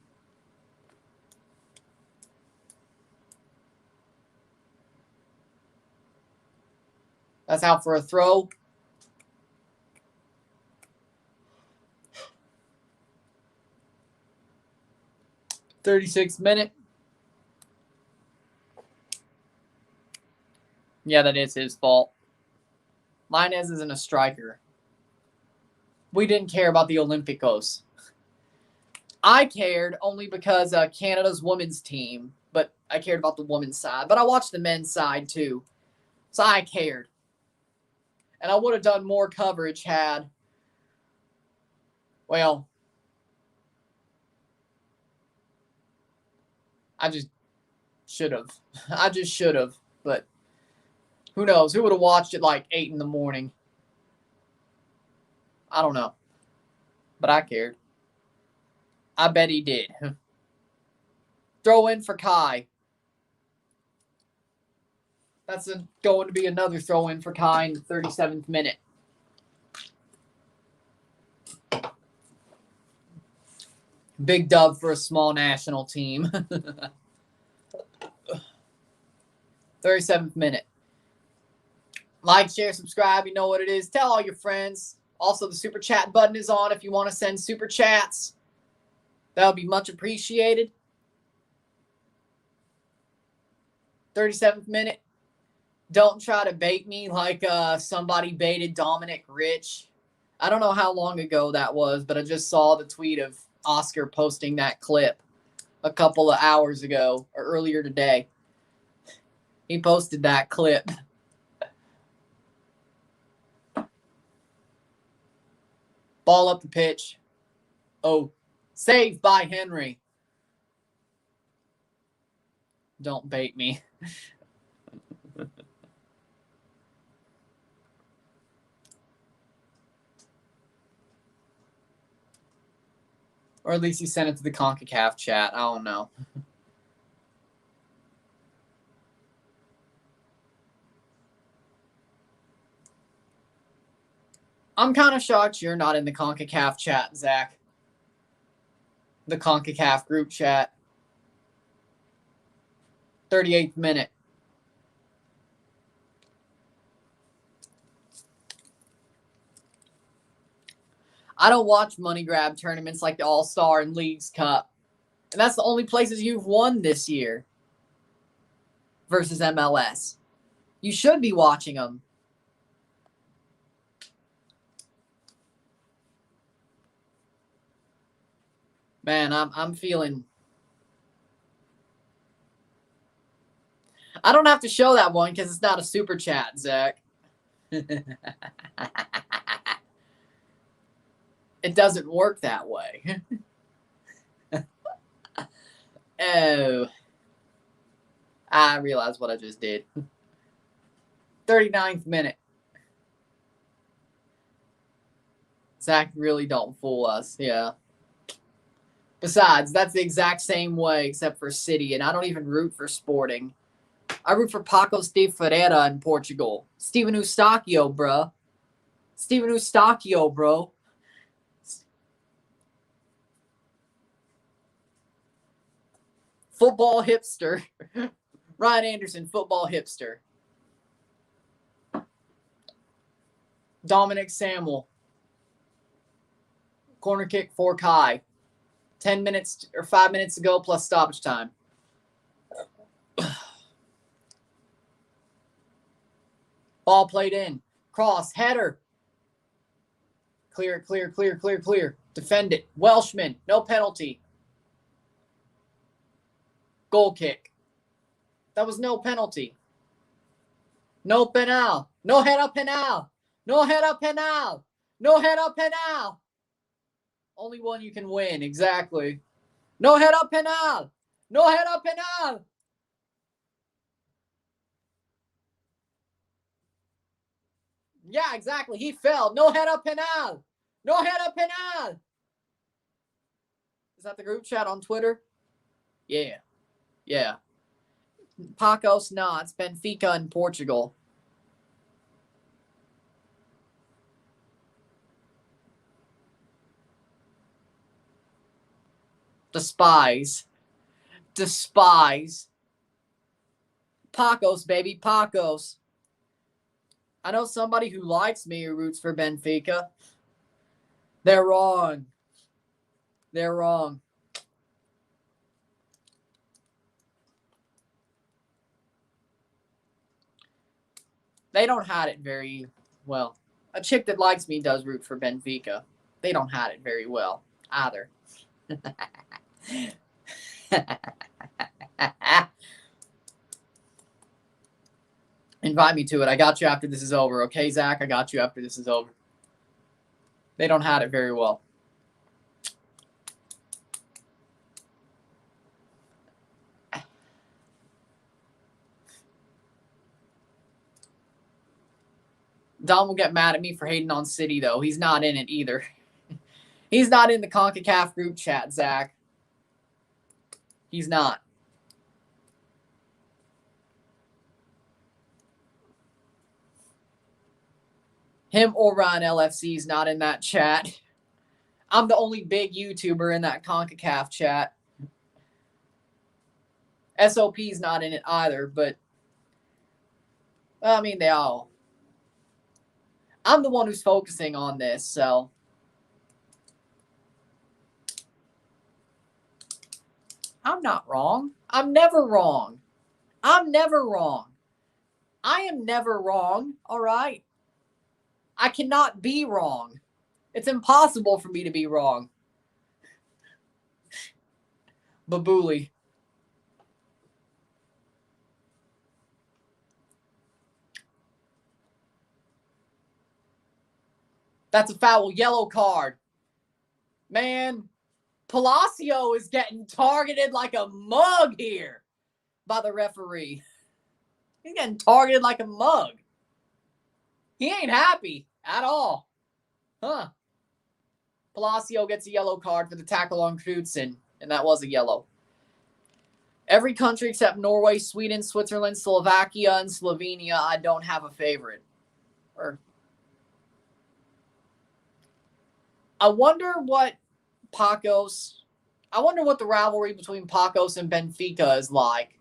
That's out for a throw. '36th minute. Yeah, that is his fault. Linez isn't a striker. We didn't care about the Olympiacos. I cared only because Canada's women's team, but I cared about the women's side. But I watched the men's side too, so I cared. And I would have done more coverage had, well, I just should have. I just should have, but who knows? Who would have watched it like 8 in the morning? I don't know. But I cared. I bet he did. Throw in for Kai. That's going to be another throw in for Kai in the 37th minute. Big dub for a small national team. 37th minute. Like, share, subscribe. You know what it is. Tell all your friends. Also, the super chat button is on if you want to send super chats. That would be much appreciated. 37th minute. Don't try to bait me like somebody baited Dominic Rich. I don't know how long ago that was, but I just saw the tweet of Oscar posting that clip a couple of hours ago or earlier today. He posted that clip. Ball up the pitch. Oh, saved by Henry. Don't bait me. Or at least he sent it to the CONCACAF chat. I don't know. I'm kind of shocked you're not in the CONCACAF chat, Zach. The CONCACAF group chat. 38th minute. I don't watch money grab tournaments like the All-Star and Leagues Cup. And that's the only places you've won this year versus MLS. You should be watching them. Man, I'm feeling. I don't have to show that one because it's not a super chat, Zach. It doesn't work that way. Oh. I realized what I just did. 39th minute. Zach, really don't fool us. Yeah. Besides, that's the exact same way except for City, and I don't even root for Sporting. I root for Paco de Ferreira in Portugal. Steven Eustáquio, bro. Steven Eustáquio, bro. Football hipster. Ryan Anderson, football hipster. Dominic Samuel. Corner kick for Kai. 10 minutes or 5 minutes to go plus stoppage time. Ball played in. Cross. Header. Clear, clear, clear, clear, clear. Defend it. Welshman. No penalty. Goal kick. That was no penalty. No penal. No header penal. No header penal. No header penal. Only one you can win. Exactly. No header penal. No header penal. Yeah, exactly. He fell. No header penal. No header penal. Is that the group chat on Twitter? Yeah. Yeah. Pacos, nah, it's Benfica in Portugal. Despise. Pacos, baby, Pacos. I know somebody who likes me who roots for Benfica. They're wrong. They're wrong. They don't hide it very well. A chick that likes me does root for Benfica. They don't hide it very well either. Invite me to it. I got you after this is over. Okay, Zach? I got you after this is over. They don't hide it very well. Dom will get mad at me for hating on City, though. He's not in it either. He's not in the CONCACAF group chat, Zach. He's not. Him or Ryan LFC is not in that chat. I'm the only big YouTuber in that CONCACAF chat. SOP's not in it either, but I mean, they all. I'm the one who's focusing on this, so. I'm not wrong. I'm never wrong. I'm never wrong. I am never wrong, all right? I cannot be wrong. It's impossible for me to be wrong. Babuli. That's a foul. Yellow card. Man, Palacio is getting targeted like a mug here by the referee. He's getting targeted like a mug. He ain't happy at all. Huh. Palacio gets a yellow card for the tackle on Knudsen, and that was a yellow. Every country except Norway, Sweden, Switzerland, Slovakia, and Slovenia, I don't have a favorite. I wonder what the rivalry between Pacos and Benfica is like.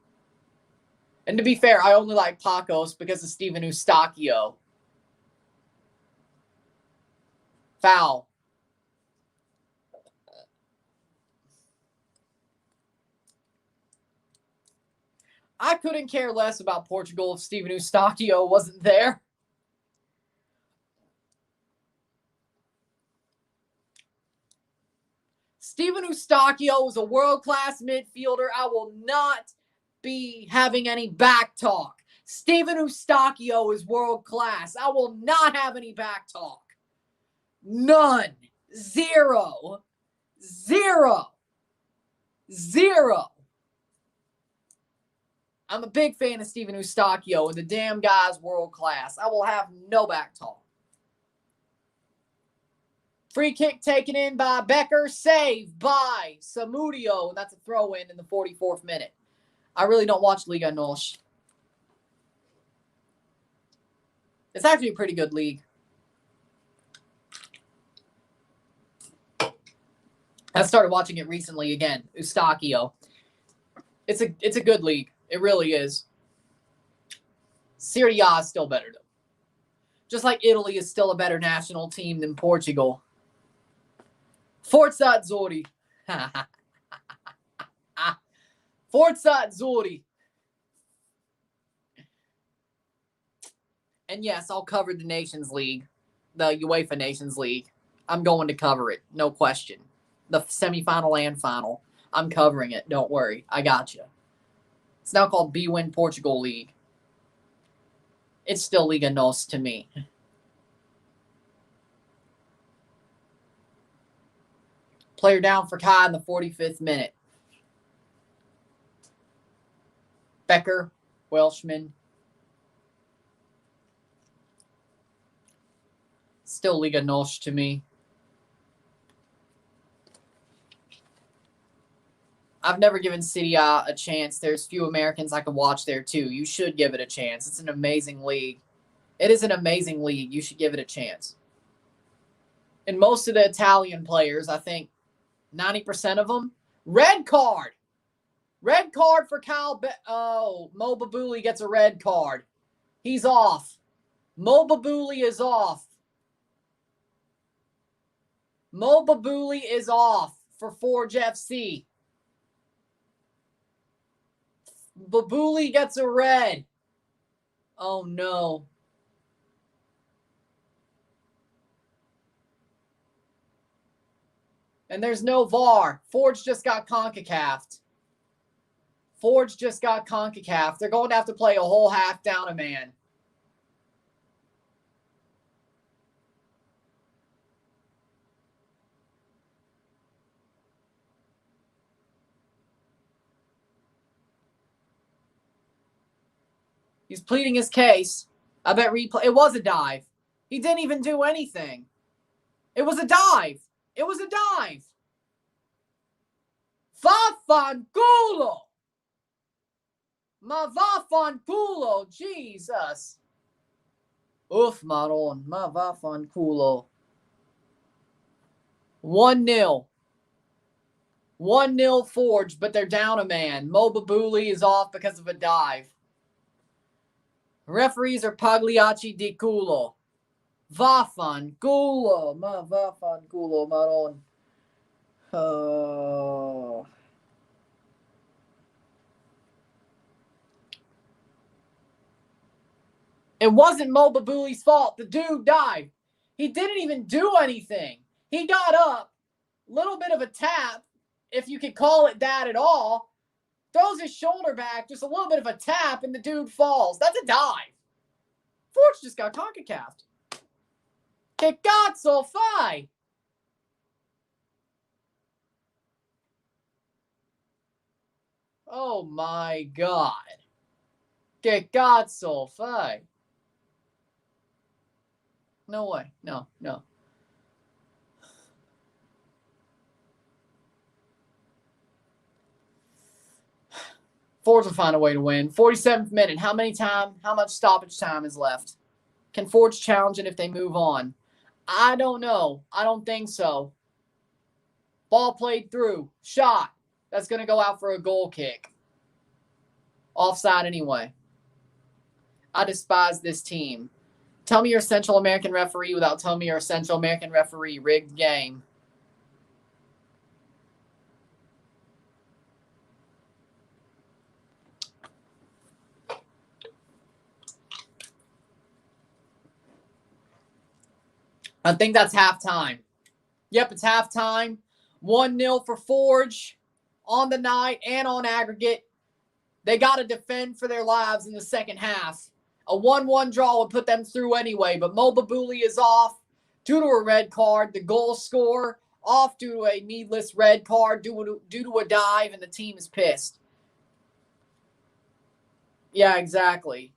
And to be fair, I only like Pacos because of Steven Eustáquio. Foul. I couldn't care less about Portugal if Steven Eustáquio wasn't there. Steven Eustáquio Eustachio is a world-class midfielder. I will not be having any back talk. Steven Eustachio is world-class. I will not have any back talk. None. Zero. Zero. Zero. I'm a big fan of Steven Eustachio, and the damn guy's world-class. I will have no back talk. Free kick taken in by Becker. Saved by Samudio. And that's a throw-in the 44th minute. I really don't watch Liga NOS. It's actually a pretty good league. I started watching it recently again. Eustachio. It's a good league. It really is. Serie A is still better though. Just like Italy is still a better national team than Portugal. Forza Azzurri. Forza Azzurri. And yes, I'll cover the Nations League. The UEFA Nations League. I'm going to cover it. No question. The semifinal and final. I'm covering it. Don't worry. I got you. It's now called BWin Portugal League. It's still Liga NOS to me. Player down for Kai in the 45th minute. Becker, Welshman. Still Liga NOS to me. I've never given Serie A a chance. There's few Americans I can watch there too. You should give it a chance. It's an amazing league. It is an amazing league. You should give it a chance. And most of the Italian players, I think 90% of them, red card. Red card for Mo Babuli gets a red card. He's off. Mo Babuli is off. Mo Babuli is off for Forge FC. Babuli gets a red. Oh, no. And there's no VAR. Forge just got CONCACAF'd. Forge just got CONCACAF. They're going to have to play a whole half down a man. He's pleading his case. I bet replay. It was a dive. He didn't even do anything. It was a dive. It was a dive. Vaffanculo. Ma vaffanculo. Jesus. Oof, Maron. Ma vaffanculo. 1-0. 1-0 Forge, but they're down a man. Mo Babuli is off because of a dive. Referees are Pagliacci di Culo. Vaffanculo. Ma vaffanculo, Maron. Oh. It wasn't Mo Babuli's fault. The dude died. He didn't even do anything. He got up, little bit of a tap, if you could call it that at all, throws his shoulder back, just a little bit of a tap, and the dude falls. That's a dive. Forge just got CONCACAF'd. Che cazzo fai? Oh my God. Che cazzo fai? No way. No. Forge will find a way to win. 47th minute. How much stoppage time is left? Can Forge challenge it if they move on? I don't know. I don't think so. Ball played through. Shot. That's going to go out for a goal kick. Offside anyway. I despise this team. Tell me you're a Central American referee without telling me you're a Central American referee. Rigged game. I think that's halftime. Yep, it's halftime. 1-0 for Forge on the night and on aggregate. They got to defend for their lives in the second half. A 1-1 draw would put them through anyway, but Mo Babuli is off due to a red card. The goal scorer off due to a needless red card due to a dive, and the team is pissed. Yeah, exactly.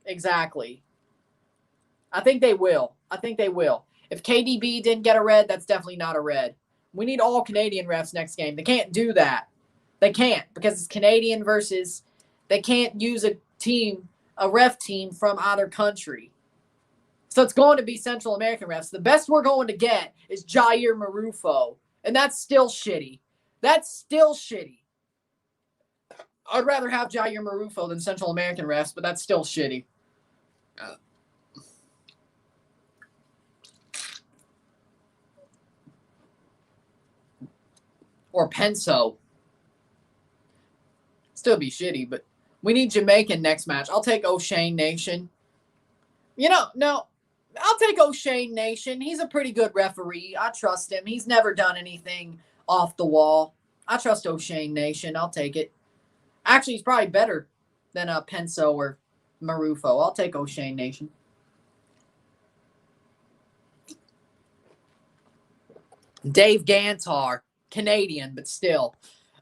Exactly. I think they will. If KDB didn't get a red, that's definitely not a red. We need all Canadian refs next game. They can't do that. They can't because it's Canadian versus they can't use a ref team from either country. So it's going to be Central American refs. The best we're going to get is Jair Marufo, and that's still shitty. I'd rather have Jair Marufo than Central American refs, but that's still shitty. Or Penso. Still be shitty, but we need Jamaican next match. I'll take O'Shane Nation. No, I'll take O'Shane Nation. He's a pretty good referee. I trust him. He's never done anything off the wall. I trust O'Shane Nation. I'll take it. Actually, he's probably better than Penso or Marufo. I'll take O'Shane Nation. Dave Gantar, Canadian, but still.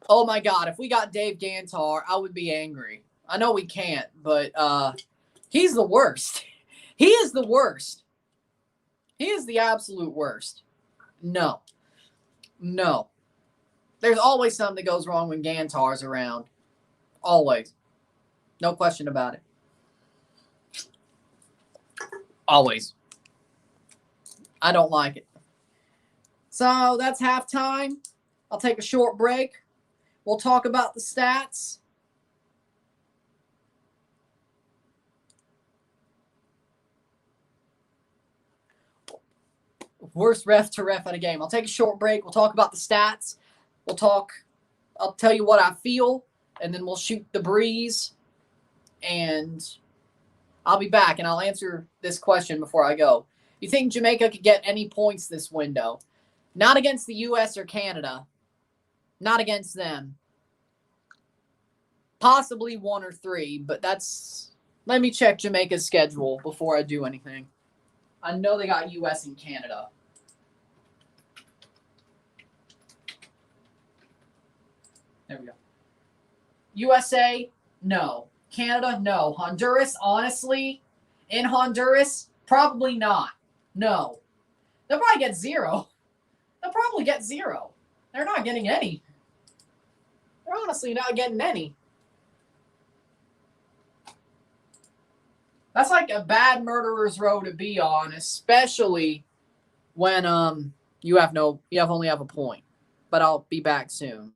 Oh my God, if we got Dave Gantar, I would be angry. I know we can't, but he's the worst. He is the worst. He is the absolute worst. No. There's always something that goes wrong when Gantar's around. Always. No question about it. Always. I don't like it. So that's halftime. I'll take a short break. We'll talk about the stats. Worst ref to ref at a game. I'll take a short break. We'll talk about the stats. I'll tell you what I feel, and then we'll shoot the breeze. And I'll be back, and I'll answer this question before I go. You think Jamaica could get any points this window? Not against the U.S. or Canada. Not against them. Possibly 1 or 3, but that's... Let me check Jamaica's schedule before I do anything. I know they got U.S. and Canada. There we go. USA, no. Canada, no. Honduras, honestly, in Honduras, probably not. No. They'll probably get 0. They're not getting any. They're honestly not getting any. That's like a bad murderer's row to be on, especially when you only have a point. But I'll be back soon.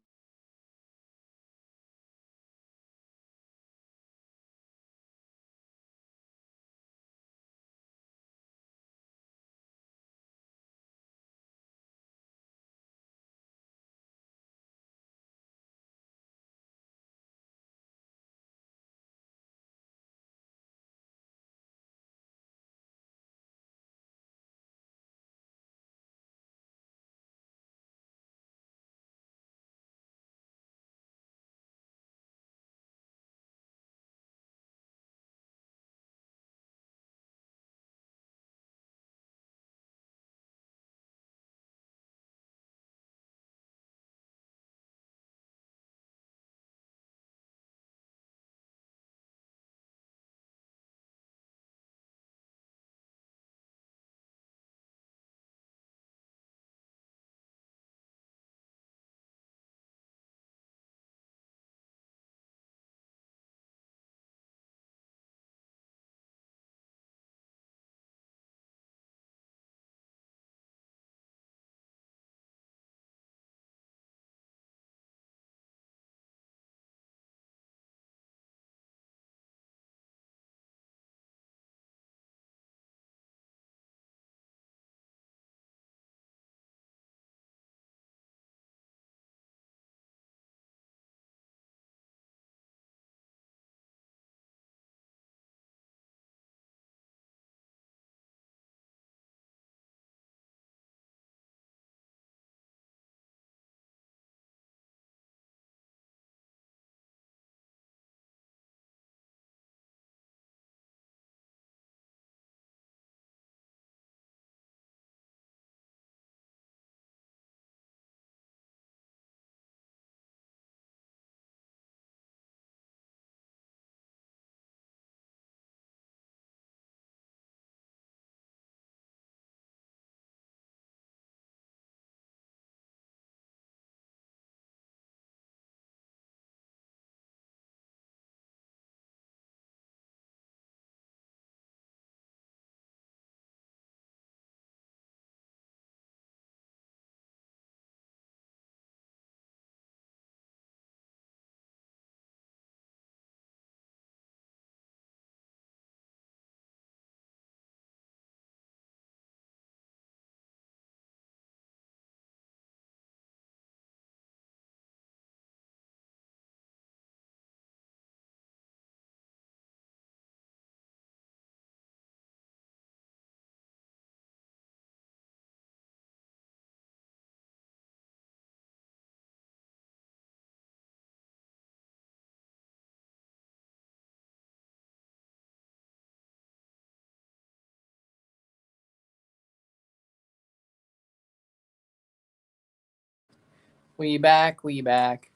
We back. We back.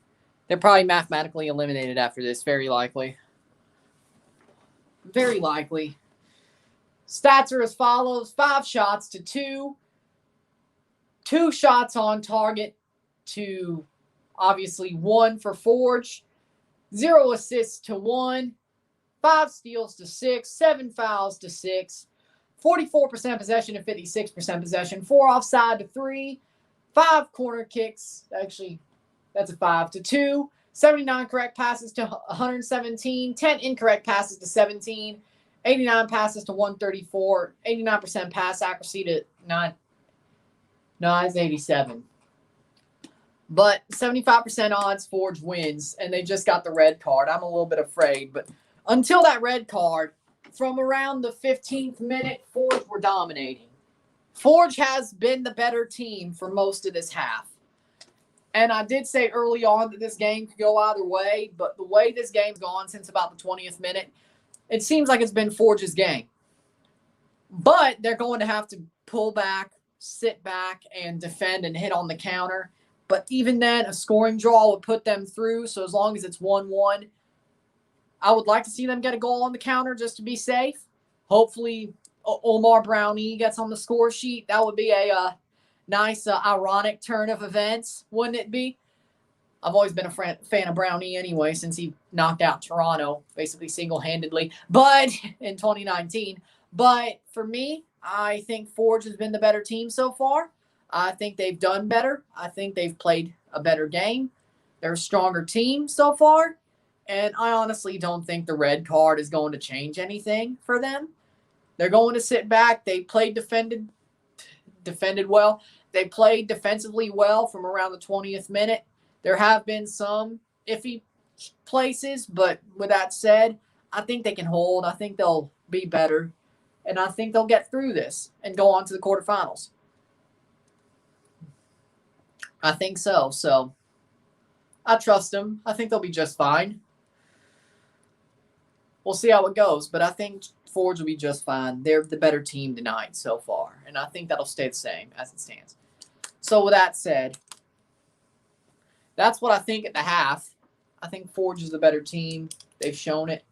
They're probably mathematically eliminated after this. Very likely. Very likely. Stats are as follows: 5 shots to 2, 2 shots on target to obviously 1 for Forge, 0 assists to 1, 5 steals to 6, 7 fouls to 6, 44% possession and 56% possession, 4 offside to 3, 5 corner kicks. Actually, that's a 5 to 2, 79 correct passes to 117, 10 incorrect passes to 17, 89 passes to 134, 89% pass accuracy to 9. No, it's 87. But 75% odds Forge wins, and they just got the red card. I'm a little bit afraid, but until that red card, from around the 15th minute, Forge were dominating. Forge has been the better team for most of this half. And I did say early on that this game could go either way, but the way this game's gone since about the 20th minute, it seems like it's been Forge's game. But they're going to have to pull back, sit back, and defend and hit on the counter. But even then, a scoring draw would put them through. So as long as it's 1-1, I would like to see them get a goal on the counter just to be safe. Hopefully, Omar Brownie gets on the score sheet. That would be a nice, ironic turn of events, wouldn't it be? I've always been a fan of Brownie anyway, since he knocked out Toronto basically single-handedly, but in 2019. But for me, I think Forge has been the better team so far. I think they've done better. I think they've played a better game. They're a stronger team so far. And I honestly don't think the red card is going to change anything for them. They're going to sit back. They played defended well. They played defensively well from around the 20th minute. There have been some iffy places, but with that said, I think they can hold. I think they'll be better. And I think they'll get through this and go on to the quarterfinals. I think so. So I trust them. I think they'll be just fine. We'll see how it goes, but I think Forge will be just fine. They're the better team tonight so far, and I think that'll stay the same as it stands. So with that said, that's what I think at the half. I think Forge is the better team. They've shown it.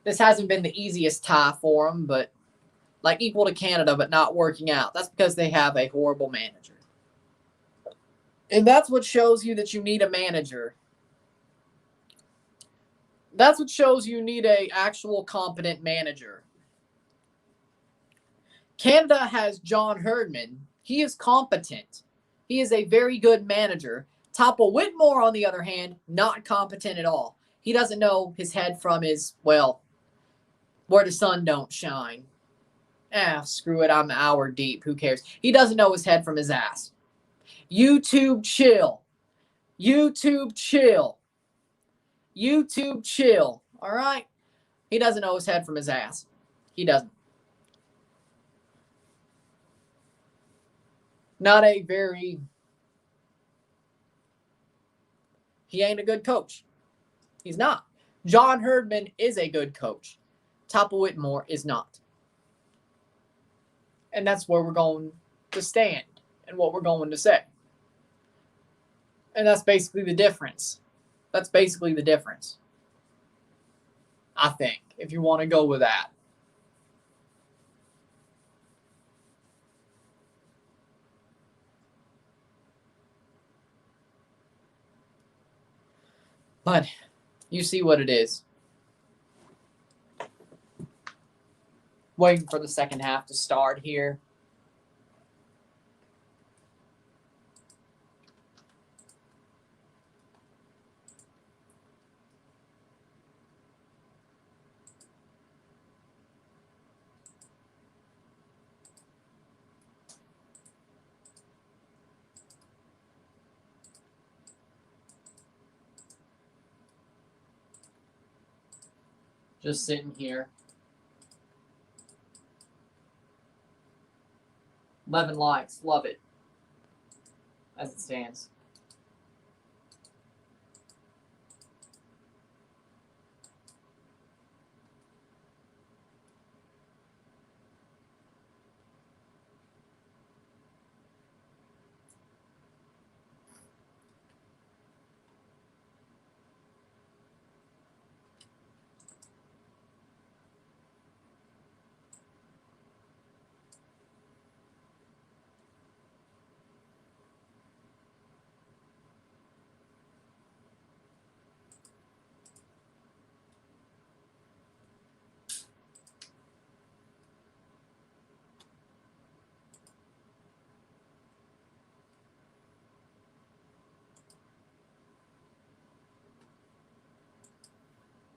This hasn't been the easiest tie for them, but like equal to Canada, but not working out. That's because they have a horrible manager. And that's what shows you that you need a manager. That's what shows you need an actual competent manager. Canada has John Herdman. He is competent. He is a very good manager. Topple Whitmore, on the other hand, not competent at all. He doesn't know his head from his, well, where the sun don't shine. Screw it, I'm an hour deep. Who cares? He doesn't know his head from his ass. YouTube chill. YouTube chill. YouTube chill. All right? He doesn't know his head from his ass. He doesn't. Not a very... He ain't a good coach. He's not. John Herdman is a good coach. Topple Whitmore is not. And that's where we're going to stand and what we're going to say. And that's basically the difference. That's basically the difference. I think, if you want to go with that. But you see what it is. Waiting for the second half to start here. Just sitting here. 11 likes. Love it. As it stands.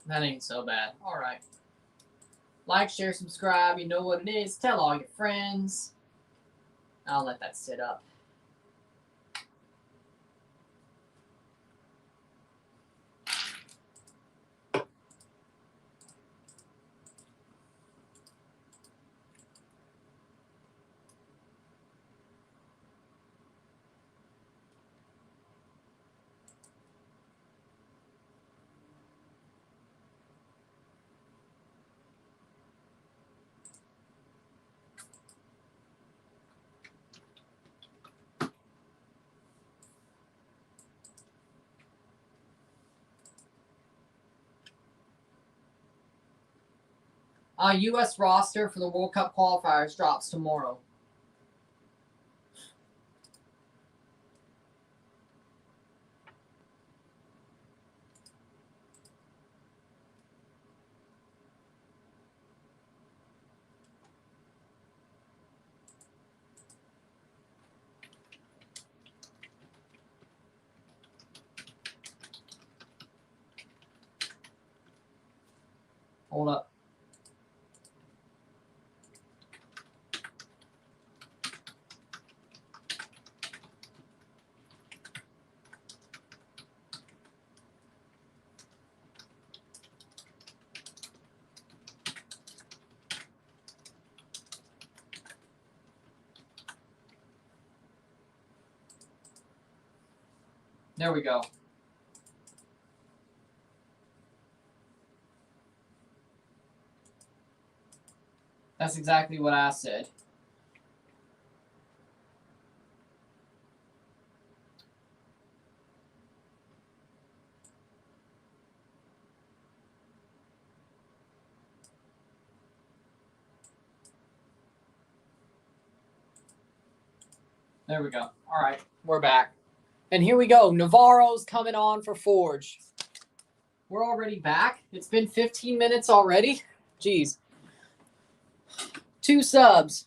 That ain't so bad. All right. Like, share, subscribe. You know what it is. Tell all your friends. I'll let that sit up. U.S. roster for the World Cup qualifiers drops tomorrow. Hold up. There we go. That's exactly what I said. There we go. All right, we're back. And here we go. Navarro's coming on for Forge. We're already back. It's been 15 minutes already. Jeez. 2 subs.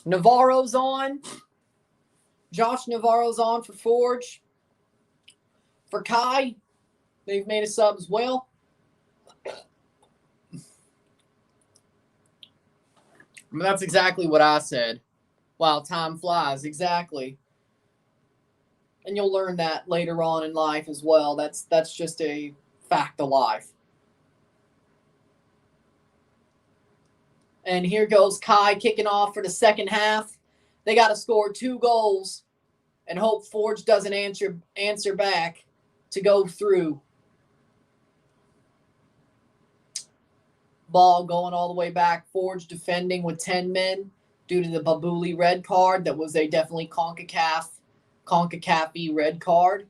Navarro's on. Josh Navarro's on for Forge. For Kai, they've made a sub as well. That's exactly what I said. Wow, time flies. Exactly. And you'll learn that later on in life as well. That's just a fact of life. And here goes Kai kicking off for the second half. They got to score 2 goals and hope Forge doesn't answer back to go through. Ball going all the way back. Forge defending with 10 men due to the Babuli red card. That was a definitely CONCACAF-y red card.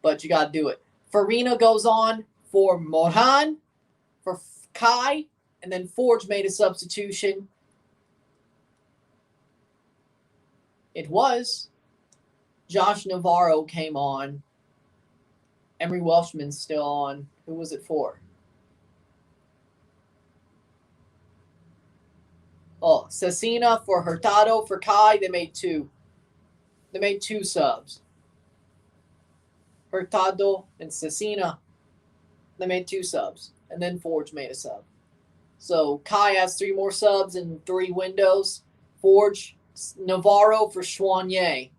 But you got to do it. Farina goes on for Moran, for Kai, and then Forge made a substitution. It was Josh Navarro came on. Emery Welshman's still on. Who was it for? Oh, Cecina for Hurtado. For Kai, they made 2. They made 2 subs. Hurtado and Cecina, they made 2 subs. And then Forge made a sub. So Kai has 3 more subs in 3 windows. Forge, Navarro for Chouanier.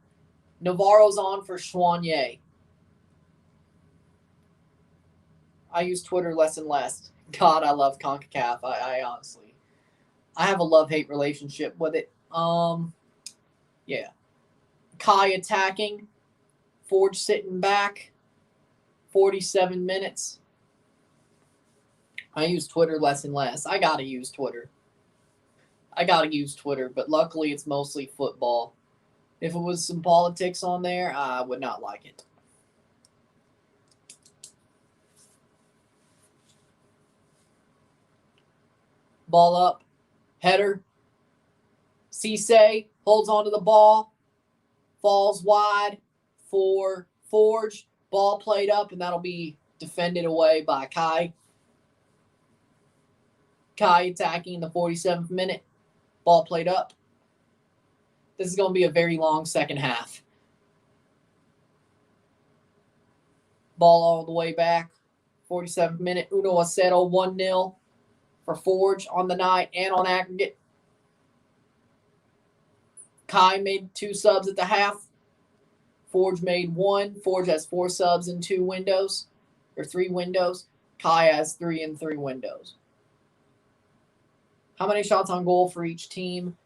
Navarro's on for Chouanier. I use Twitter less and less. God, I love CONCACAF. I honestly, I have a love-hate relationship with it. Yeah. Kai attacking. Forge sitting back. 47 minutes. I use Twitter less and less. I gotta use Twitter. But luckily it's mostly football. If it was some politics on there, I would not like it. Ball up. Header. Cisse holds onto the ball. Falls wide for Forge. Ball played up, and that'll be defended away by Kai. Kai attacking in the 47th minute. Ball played up. This is going to be a very long second half. Ball all the way back. 47th minute. 1-0, 1-0 for Forge on the night and on aggregate. Kai made 2 subs at the half. Forge made 1. Forge has 4 subs in 2 windows, or 3 windows. Kai has 3 in 3 windows. How many shots on goal for each team?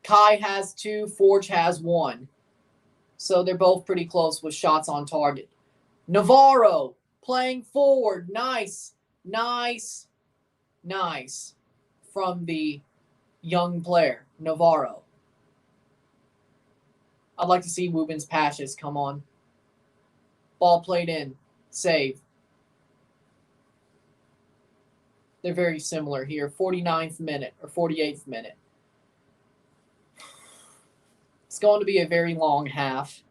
Kai has 2. Forge has 1. So they're both pretty close with shots on target. Navarro playing forward. Nice. Nice. Nice. From the young player, Navarro. I'd like to see Wubens Pashes come on. Ball played in. Save. They're very similar here. 49th minute or 48th minute. It's going to be a very long half.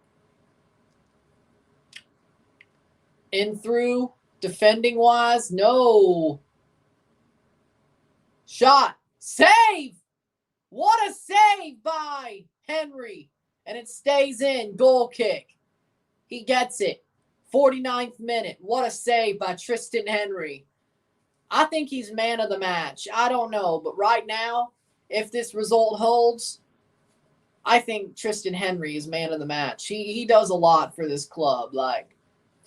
In through, defending-wise, no. Shot. Save! What a save by Henry. And it stays in. Goal kick. He gets it. 49th minute. What a save by Tristan Henry. I think he's man of the match. I don't know. But right now, if this result holds, I think Tristan Henry is man of the match. He does a lot for this club. Like,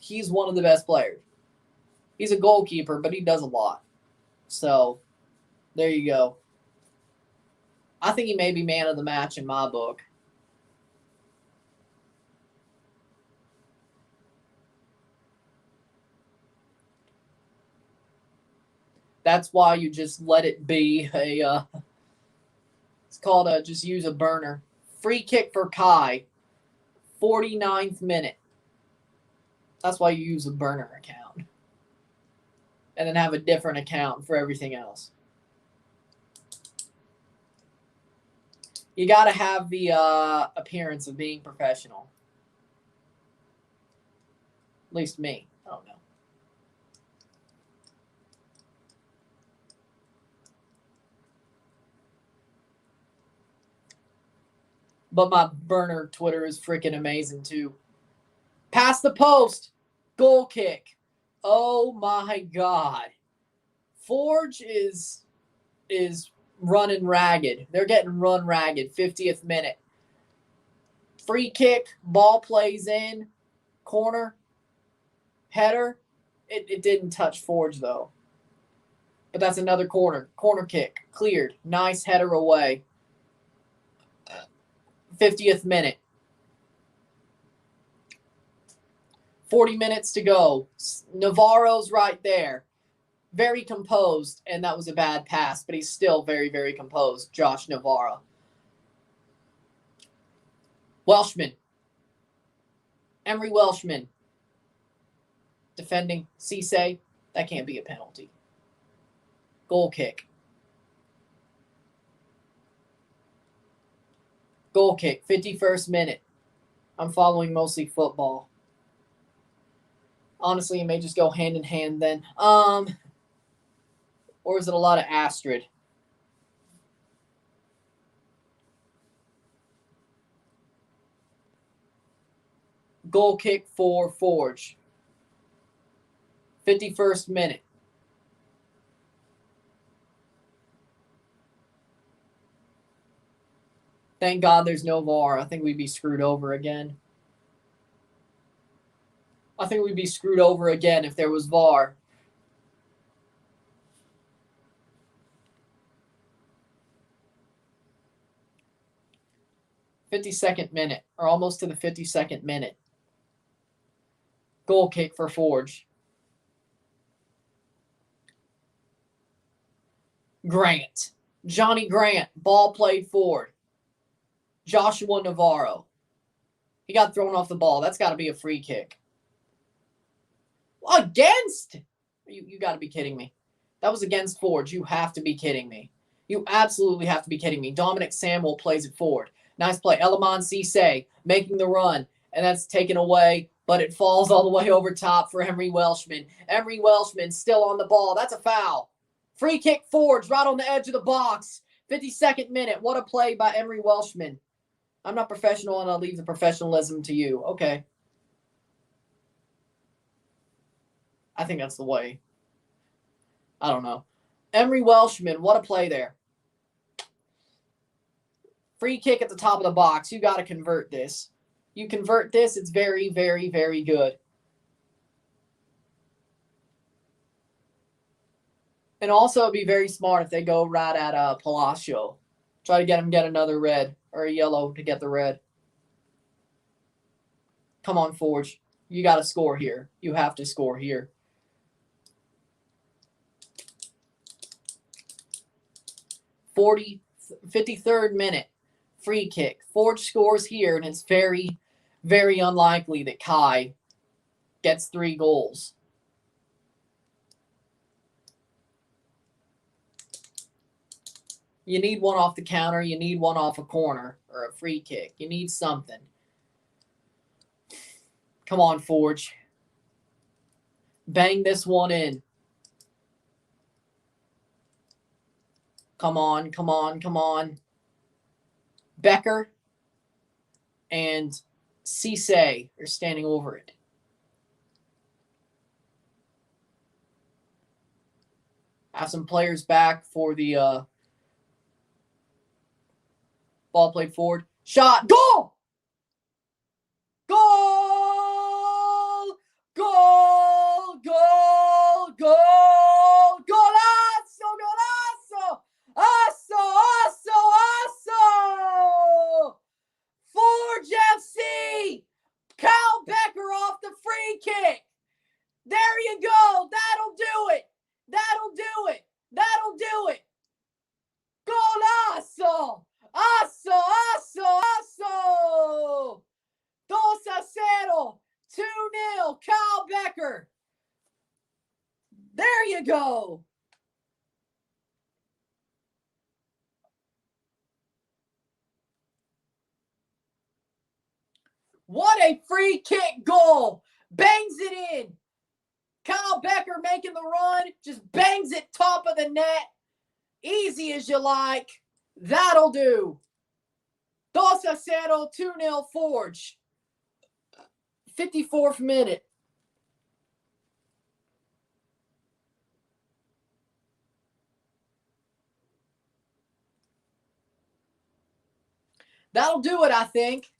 he's one of the best players. He's a goalkeeper, but he does a lot. So, there you go. I think he may be man of the match in my book. That's why you just let it be a, it's called just use a burner. Free kick for Kai, 49th minute. That's why you use a burner account. And then have a different account for everything else. You got to have the appearance of being professional. At least me. I don't know. But my burner Twitter is freaking amazing too. Past the post. Goal kick. Oh my God. Forge is running ragged. They're getting run ragged. 50th minute. Free kick. Ball plays in. Corner. Header. It didn't touch Forge though. But that's another corner. Corner kick. Cleared. Nice header away. 50th minute. 40 minutes to go. Navarro's right there. Very composed, and that was a bad pass, but he's still very, very composed. Josh Navarro. Welshman. Emery Welshman. Defending Cisse. That can't be a penalty. Goal kick. Goal kick, 51st minute. I'm following mostly football. Honestly, it may just go hand in hand then. Or is it a lot of Astrid? Goal kick for Forge. 51st minute. Thank God there's no VAR. I think we'd be screwed over again. I think we'd be screwed over again if there was VAR. '52nd minute, or almost to the 52nd minute. Goal kick for Forge. Grant. Johnny Grant. Ball played forward. Joshua Navarro. He got thrown off the ball. That's got to be a free kick. Against? You got to be kidding me. That was against Forge. You have to be kidding me. You absolutely have to be kidding me. Dominic Samuel plays it forward. Nice play. Eleman Cisse making the run. And that's taken away, but it falls all the way over top for Emery Welshman. Emery Welshman still on the ball. That's a foul. Free kick Forge right on the edge of the box. 52nd minute. What a play by Emery Welshman. I'm not professional, and I'll leave the professionalism to you. Okay. I think that's the way. I don't know. Emery Welshman, what a play there. Free kick at the top of the box. You got to convert this. You convert this, it's very, very, very good. And also be very smart if they go right at Palacio. Try to get another red or a yellow to get the red. Come on, Forge. You got to score here. You have to score here. '40, 53rd minute. Free kick. Forge scores here, and it's very, very unlikely that Kai gets 3 goals. You need one off the counter. You need one off a corner or a free kick. You need something. Come on, Forge. Bang this one in. Come on, come on, come on. Becker and Cisse are standing over it. Have some players back for the ball played forward. Shot. Goal! Goal! Goal! Goal! Goal! Golazo! Golazo! Asso! Asso! Asso! Forge FC! Kyle Becker off the free kick. There you go. That'll do it. That'll do it. That'll do it. Golazo! Asso! Asso! Asso! 2-0. 2-0. Kyle Becker. There you go. What a free kick goal. Bangs it in. Kyle Becker making the run. Just bangs it top of the net. Easy as you like. That'll do. 2-0, 2-0 Forge. 54th minute. That'll do it, I think.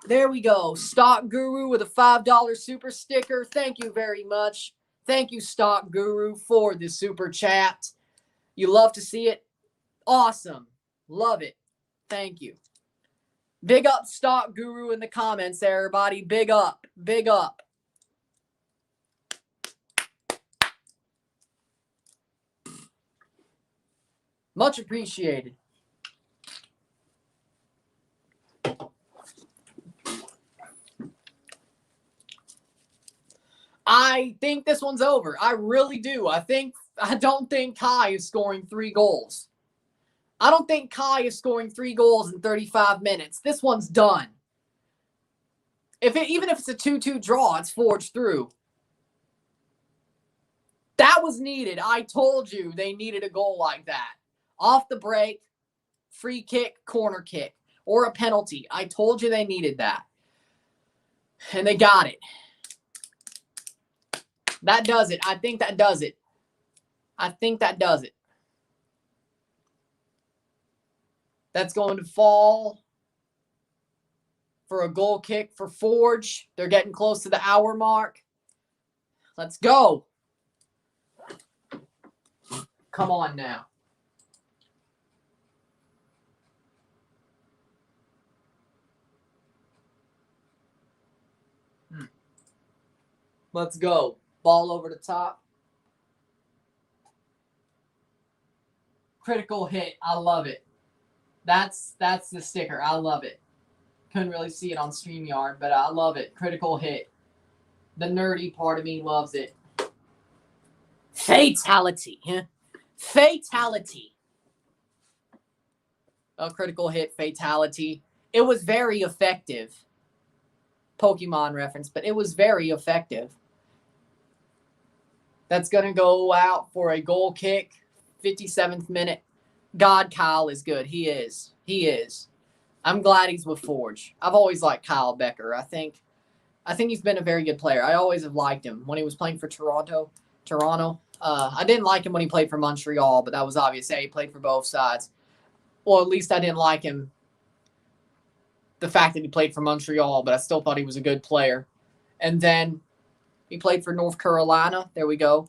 There we go. Stock Guru with a $5 super sticker. Thank you very much. Thank you, Stock Guru, for the super chat. You love to see it. Awesome. Love it. Thank you. Big up Stock Guru in the comments, everybody. Big up. Big up. Much appreciated. I think this one's over. I really do. I don't think Kai is scoring 3 goals. I don't think Kai is scoring 3 goals in 35 minutes. This one's done. Even if it's a 2-2 draw, it's forged through. That was needed. I told you they needed a goal like that. Off the break, free kick, corner kick, or a penalty. I told you they needed that. And they got it. That does it. I think that does it. I think that does it. That's going to fall for a goal kick for Forge. They're getting close to the hour mark. Let's go. Come on now. Let's go. Ball over the top. Critical hit. I love it. That's the sticker. I love it. Couldn't really see it on StreamYard, but I love it. Critical hit. The nerdy part of me loves it. Fatality. Fatality. A critical hit, fatality. It was very effective. Pokemon reference, but it was very effective. That's going to go out for a goal kick. 57th minute. God, Kyle is good. He is. He is. I'm glad he's with Forge. I've always liked Kyle Becker. I think I think he's been a very good player. I always have liked him when he was playing for Toronto. I didn't like him when he played for Montreal, but that was obvious. He played for both sides. Well, at least I didn't like him, the fact that he played for Montreal, but I still thought he was a good player. And then he played for North Carolina. There we go.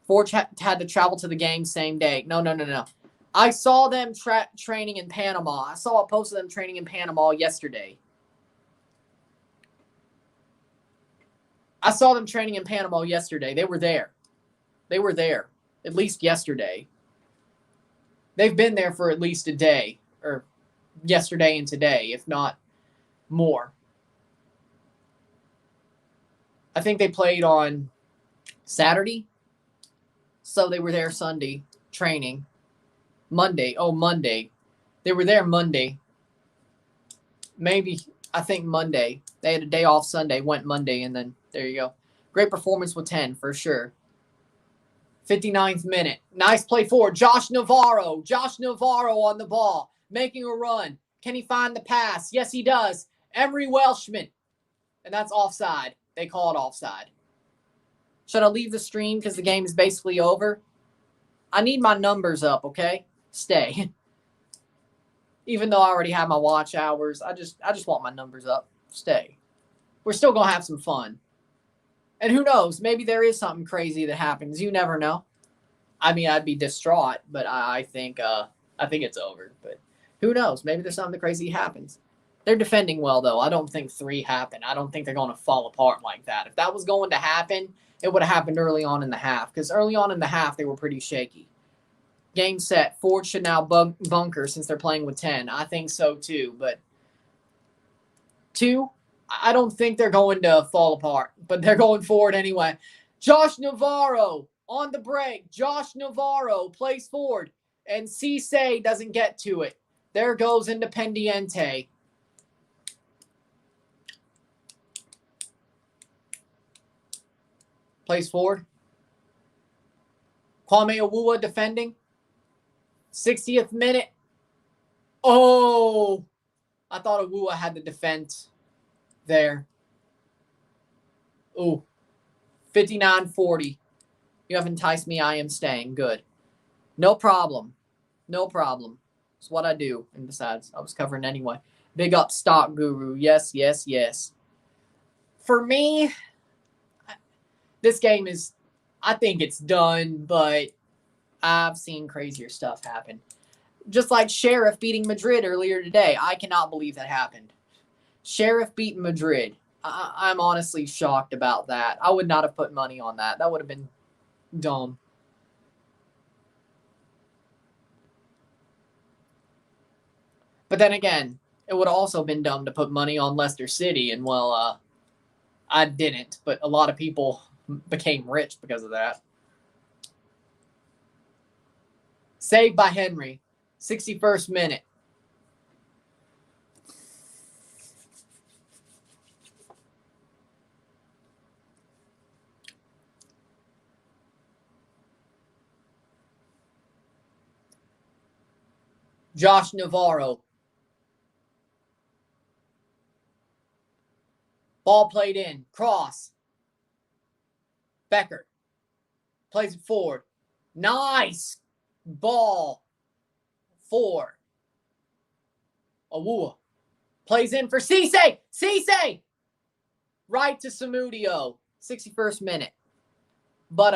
Forge had to travel to the game same day. No. I saw them training in Panama. I saw a post of them training in Panama yesterday. They were there. At least yesterday. They've been there for at least a day, or yesterday and today, if not more. I think they played on Saturday, so they were there Sunday training. Monday. They were there Monday. I think Monday. They had a day off Sunday, went Monday, and then there you go. Great performance with 10, for sure. 59th minute. Nice play forward. Josh Navarro on the ball, making a run. Can he find the pass? Yes, he does. Emery Welshman. And that's offside. They call it offside. Should I leave the stream because the game is basically over? I need my numbers up, okay? Stay. Even though I already have my watch hours, I just want my numbers up. Stay. We're still going to have some fun. And who knows? Maybe there is something crazy that happens. You never know. I mean, I'd be distraught, but I think it's over. But who knows? Maybe there's something crazy happens. They're defending well, though. I don't think 3 happened. I don't think they're going to fall apart like that. If that was going to happen, it would have happened early on in the half. Because early on in the half, they were pretty shaky. Game set. Ford should now bunker since they're playing with 10. I think so, too. But 2, I don't think they're going to fall apart. But they're going forward anyway. Josh Navarro on the break. Josh Navarro plays forward. And Cisse doesn't get to it. There goes Independiente. Plays forward. Kwame Awuwa defending. 60th minute. Oh! I thought Awuwa had the defense there. Ooh. 59-40. You have enticed me. I am staying. Good. No problem. It's what I do. And besides, I was covering anyway. Big up Stock Guru. Yes. For me, this game is, I think it's done, but I've seen crazier stuff happen. Just like Sheriff beating Madrid earlier today. I cannot believe that happened. Sheriff beat Madrid. I'm honestly shocked about that. I would not have put money on that. That would have been dumb. But then again, it would have also been dumb to put money on Leicester City. And, well, I didn't. But a lot of people became rich because of that. Saved by Henry. 61st minute. Josh Navarro. Ball played in. Cross. Becker. Plays it forward. Nice ball. 4. Awuwa. Plays in for Cisse. Cisse! Right to Samudio. 61st minute. But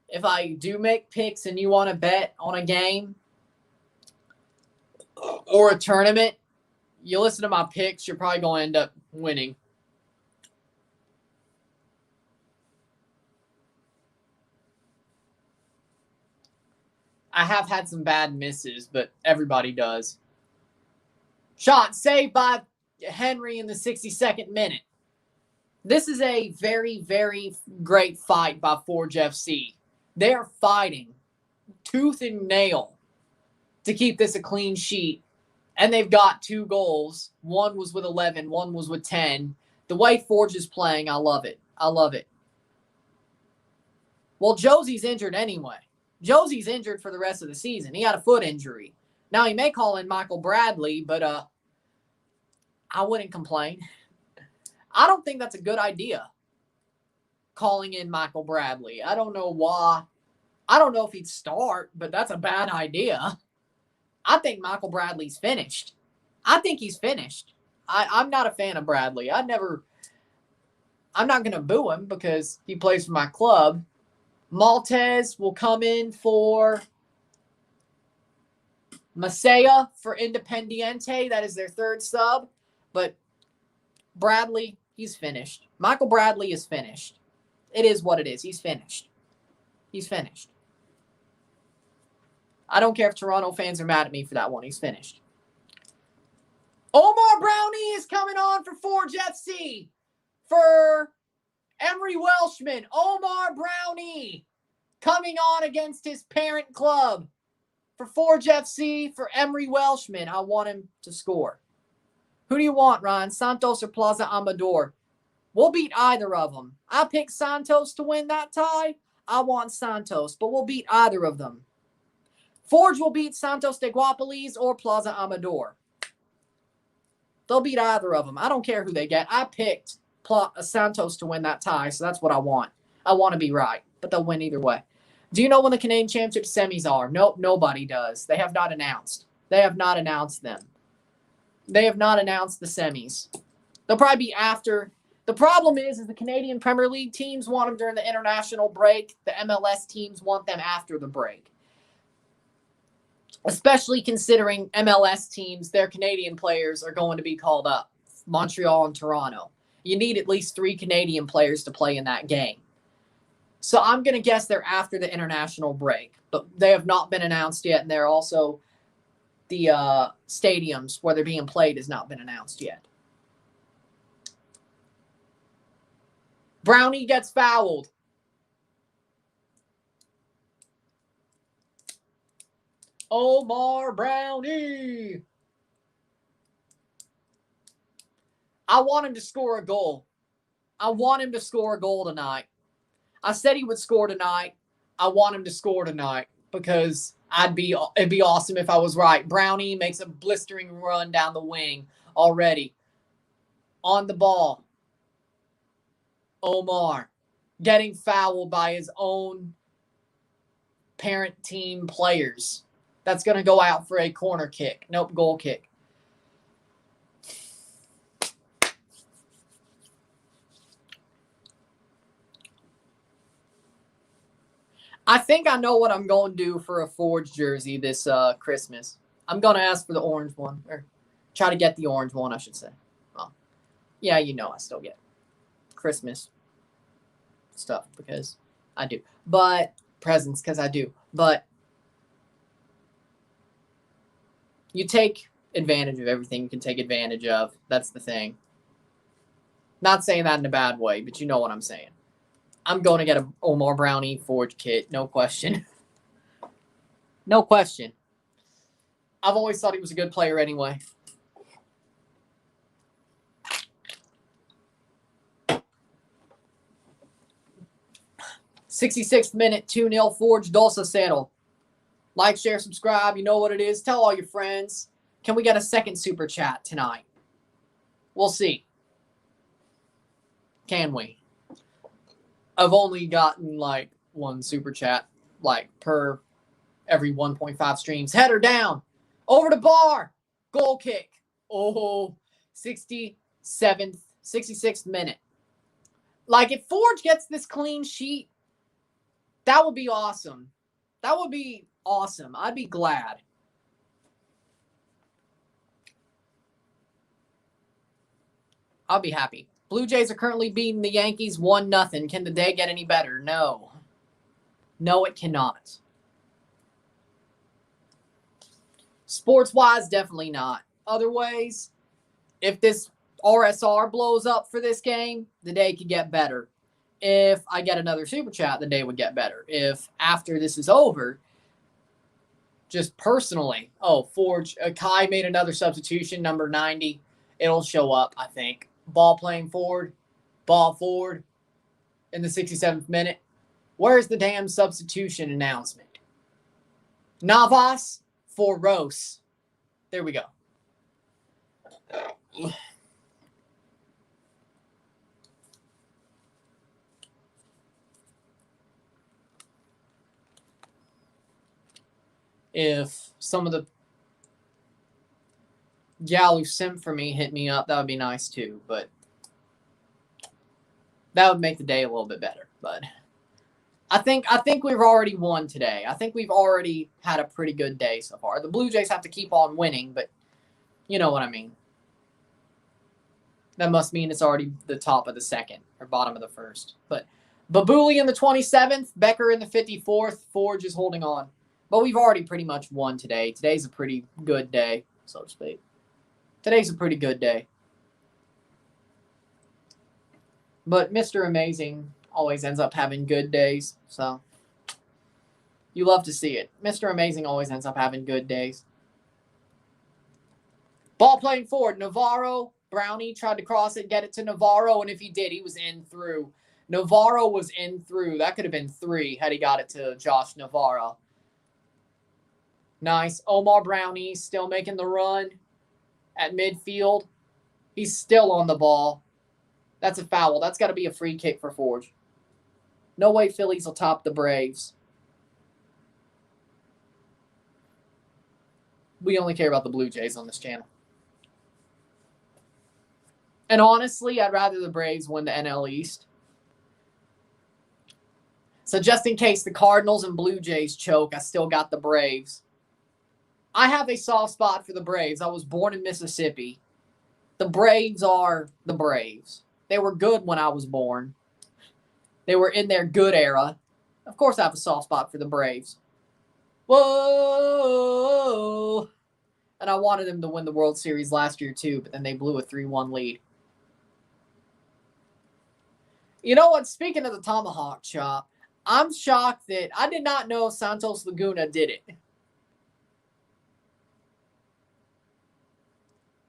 if I do make picks and you want to bet on a game or a tournament, you listen to my picks, you're probably going to end up winning. I have had some bad misses, but everybody does. Shot saved by Henry in the 62nd minute. This is a very, very great fight by Forge FC. They're fighting tooth and nail to keep this a clean sheet. And they've got 2 goals. One was with 11, one was with 10. The way Forge is playing, I love it. Well, Josie's injured anyway. Josie's injured for the rest of the season. He had a foot injury. Now, he may call in Michael Bradley, but I wouldn't complain. I don't think that's a good idea, calling in Michael Bradley. I don't know why. I don't know if he'd start, but that's a bad idea. I think Michael Bradley's finished. I think he's finished. I'm not a fan of Bradley. I'm not going to boo him because he plays for my club. Maltez will come in for Masaya for Independiente. That is their third sub. But Bradley, he's finished. Michael Bradley is finished. It is what it is. He's finished. He's finished. I don't care if Toronto fans are mad at me for that one. He's finished. Omar Brownie is coming on for Forge FC for Emery Welshman. Omar Brownie coming on against his parent club for Forge FC for Emery Welshman. I want him to score. Who do you want, Ryan? Santos or Plaza Amador? We'll beat either of them. I picked Santos to win that tie. I want Santos, but we'll beat either of them. Forge will beat Santos de Guapiles or Plaza Amador. They'll beat either of them. I don't care who they get. I picked Santos to win that tie, so that's what I want. I want to be right, but they'll win either way. Do you know when the Canadian Championship semis are? Nope, nobody does. They have not announced. They have not announced them. They have not announced the semis. They'll probably be after. The problem is the Canadian Premier League teams want them during the international break. The MLS teams want them after the break. Especially considering MLS teams, their Canadian players are going to be called up. Montreal and Toronto. You need at least 3 Canadian players to play in that game. So I'm going to guess they're after the international break. But they have not been announced yet. And they're also the stadiums where they're being played has not been announced yet. Brownie gets fouled. Omar Brownie. I want him to score a goal. I want him to score a goal tonight. I said he would score tonight. I want him to score tonight because it'd be awesome if I was right. Brownie makes a blistering run down the wing already. On the ball. Omar getting fouled by his own parent team players. That's going to go out for a corner kick. Nope, goal kick. I think I know what I'm going to do for a Forge jersey this Christmas. I'm going to ask for the orange one. Or try to get the orange one, I should say. Well, yeah, you know I still get Christmas stuff because I do. But presents because I do. But you take advantage of everything you can take advantage of. That's the thing. Not saying that in a bad way, but you know what I'm saying. I'm going to get a Omar Brownie Forge kit. No question. No question. I've always thought he was a good player anyway. '66th minute, 2-0 Forge Dos a 0. Like, share, subscribe. You know what it is. Tell all your friends. Can we get a second super chat tonight? We'll see. Can we? I've only gotten like one super chat, like per every 1.5 streams. Header down. Over the bar. Goal kick. Oh, 66th minute. Like, if Forge gets this clean sheet, that would be awesome. That would be awesome. I'd be glad. I'll be happy. Blue Jays are currently beating the Yankees 1-0. Can the day get any better? No. No, it cannot. Sports-wise, definitely not. Other ways, if this RSR blows up for this game, the day could get better. If I get another super chat, the day would get better. If after this is over, just personally, Forge, Kai made another substitution, number 90. It'll show up, I think. Ball playing forward, ball forward in the 67th minute. Where's the damn substitution announcement? Navas for Rose. There we go. if some of the gal who simp for me hit me up, that would be nice too. But that would make the day a little bit better. But I think we've already won today. I think we've already had a pretty good day so far. The Blue Jays have to keep on winning, but you know what I mean. That must mean it's already the top of the second or bottom of the first. But Babuli in the 27th, Becker in the 54th, Forge is holding on. But we've already pretty much won today. Today's a pretty good day, so to speak. Today's a pretty good day. But Mr. Amazing always ends up having good days, so you love to see it. Mr. Amazing always ends up having good days. Ball playing forward. Navarro, Brownie tried to cross it, get it to Navarro, and if he did, he was in through. Navarro was in through. That could have been 3 had he got it to Josh Navarro. Nice. Omar Brownie still making the run at midfield. He's still on the ball. That's a foul. That's got to be a free kick for Forge. No way Phillies will top the Braves. We only care about the Blue Jays on this channel. And honestly, I'd rather the Braves win the NL East. So just in case the Cardinals and Blue Jays choke, I still got the Braves. I have a soft spot for the Braves. I was born in Mississippi. The Braves are the Braves. They were good when I was born. They were in their good era. Of course I have a soft spot for the Braves. Whoa! And I wanted them to win the World Series last year too, but then they blew a 3-1 lead. You know what? Speaking of the tomahawk chop, I'm shocked that I did not know Santos Laguna did it.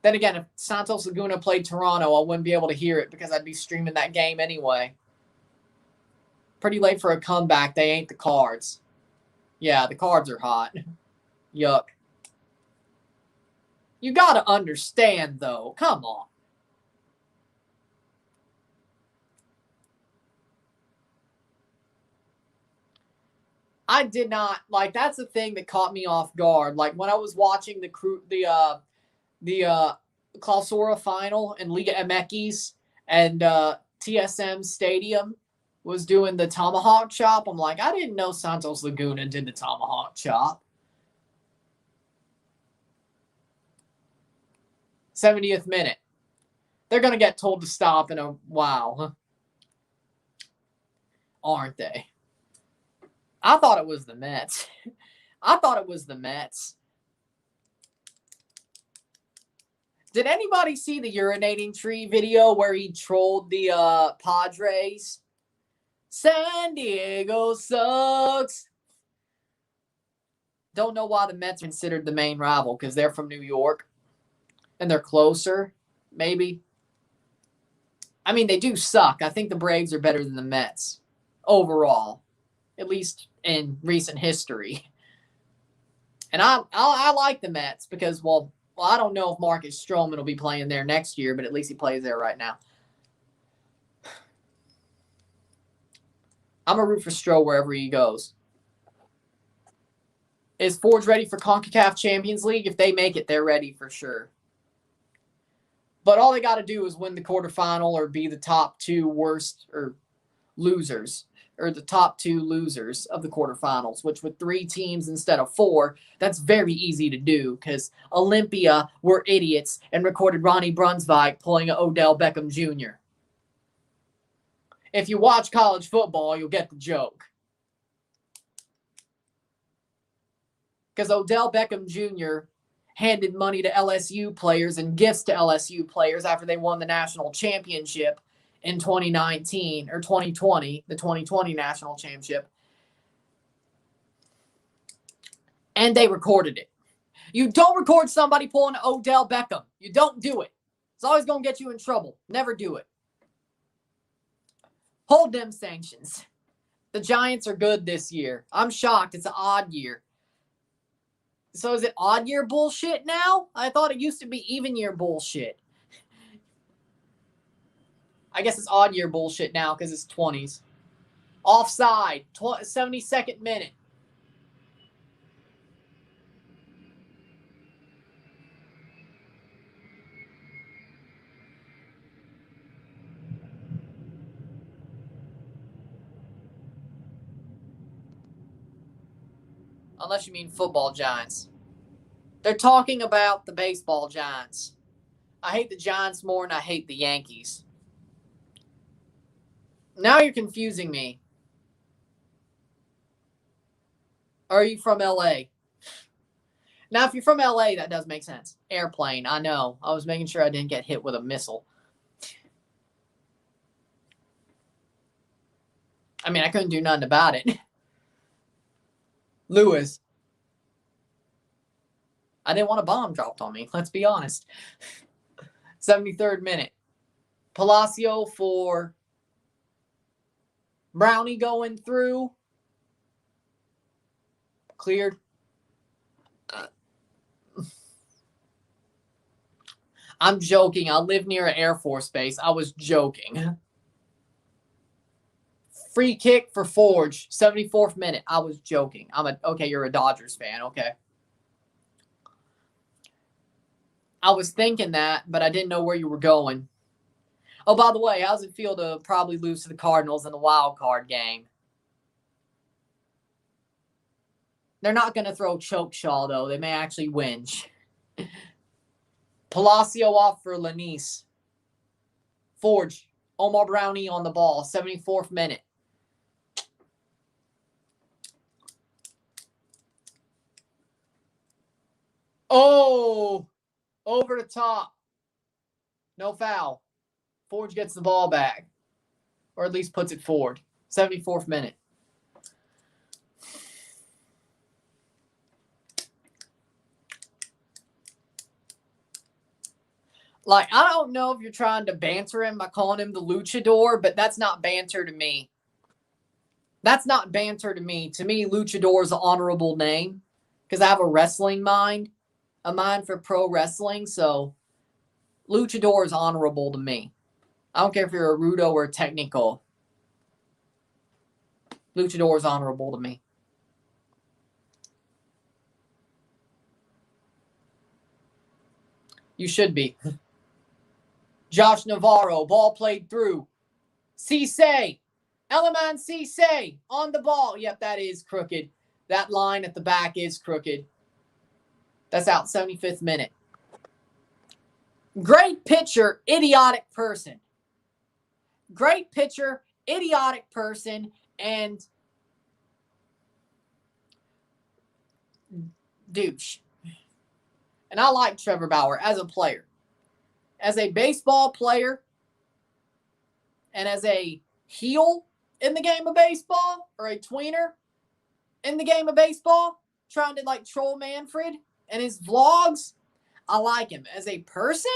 Then again, if Santos Laguna played Toronto, I wouldn't be able to hear it because I'd be streaming that game anyway. Pretty late for a comeback. They ain't the Cards. Yeah, the Cards are hot. Yuck. You got to understand, though. Come on. I did not, like, that's the thing that caught me off guard. Like, when I was watching the Clausura final in Liga MX and TSM Stadium was doing the tomahawk chop, I'm like, I didn't know Santos Laguna did the tomahawk chop. 70th minute. They're going to get told to stop in a while. Aren't they? I thought it was the Mets. Did anybody see the urinating tree video where he trolled the Padres? San Diego sucks. Don't know why the Mets are considered the main rival, because they're from New York and they're closer, maybe. I mean, they do suck. I think the Braves are better than the Mets overall, at least in recent history. And I like the Mets because, well, I don't know if Marcus Stroman will be playing there next year, but at least he plays there right now. I'm going to root for Stroh wherever he goes. Is Forge ready for CONCACAF Champions League? If they make it, they're ready for sure. But all they got to do is win the quarterfinal or be the top 2 worst or losers, or the top 2 losers of the quarterfinals, which with 3 teams instead of 4, that's very easy to do because Olympia were idiots and recorded Ronnie Brunsvik pulling a Odell Beckham Jr. If you watch college football, you'll get the joke. Because Odell Beckham Jr. handed money to LSU players and gifts to LSU players after they won the national championship in 2019 or 2020, the 2020 national championship. And they recorded it. You don't record somebody pulling Odell Beckham. You don't do it. It's always going to get you in trouble. Never do it. Hold them sanctions. The Giants are good this year. I'm shocked. It's an odd year. So is it odd year bullshit now? I thought it used to be even year bullshit. I guess it's odd year bullshit now because it's 20s. Offside. 72nd minute. Unless you mean football giants. They're talking about the baseball giants. I hate the Giants more than I hate the Yankees. Now you're confusing me. Are you from LA? Now, if you're from LA, that does make sense. Airplane, I know. I was making sure I didn't get hit with a missile. I mean, I couldn't do nothing about it. Lewis. I didn't want a bomb dropped on me, let's be honest. 73rd minute. Palacio for Brownie going through. Cleared. I'm joking. I live near an Air Force base. I was joking. Free kick for Forge. 74th minute. I was joking. Okay, you're a Dodgers fan. Okay. I was thinking that, but I didn't know where you were going. Oh, by the way, how's it feel to probably lose to the Cardinals in the wild card game? They're not going to throw choke shaw, though. They may actually whinge. Palacio off for Lanise. Forge. Omar Brownie on the ball. 74th minute. Oh! Over the top. No foul. Forge gets the ball back. Or at least puts it forward. 74th minute. Like, I don't know if you're trying to banter him by calling him the luchador, but that's not banter to me. That's not banter to me. To me, luchador is an honorable name because I have a wrestling mind, a mind for pro wrestling. So, luchador is honorable to me. I don't care if you're a rudo or a technical. Luchador is honorable to me. You should be. Josh Navarro, ball played through. Cisse. Eleman Cisse on the ball. Yep, that is crooked. That line at the back is crooked. That's out 75th minute. Great pitcher, idiotic person. Great pitcher, idiotic person, and douche. And I like Trevor Bauer as a player. As a baseball player and as a heel in the game of baseball or a tweener in the game of baseball, trying to like troll Manfred and his vlogs, I like him. As a person,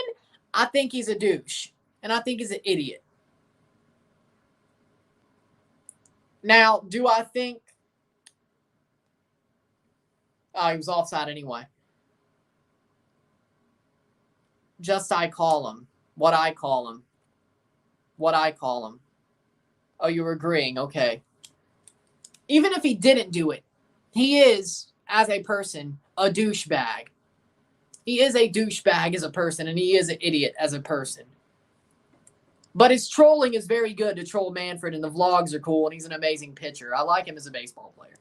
I think he's a douche and I think he's an idiot. Now, do I think he was offside anyway? Just I call him. What I call him. What I call him. Oh, you're agreeing. Okay. Even if he didn't do it, he is, as a person, a douchebag. He is a douchebag as a person, and he is an idiot as a person. But his trolling is very good to troll Manfred, and the vlogs are cool, and he's an amazing pitcher. I like him as a baseball player.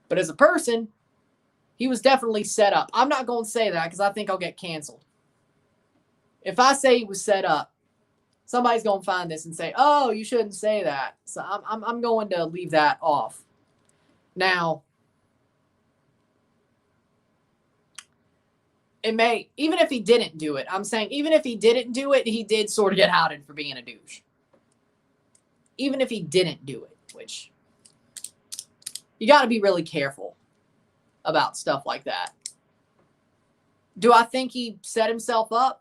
But as a person, he was definitely set up. I'm not going to say that because I think I'll get canceled. If I say he was set up, somebody's going to find this and say, oh, you shouldn't say that. So I'm going to leave that off. Now, it may, even if he didn't do it, I'm saying even if he didn't do it, he did sort of get outed for being a douche. Even if he didn't do it, which you got to be really careful about stuff like that. Do I think he set himself up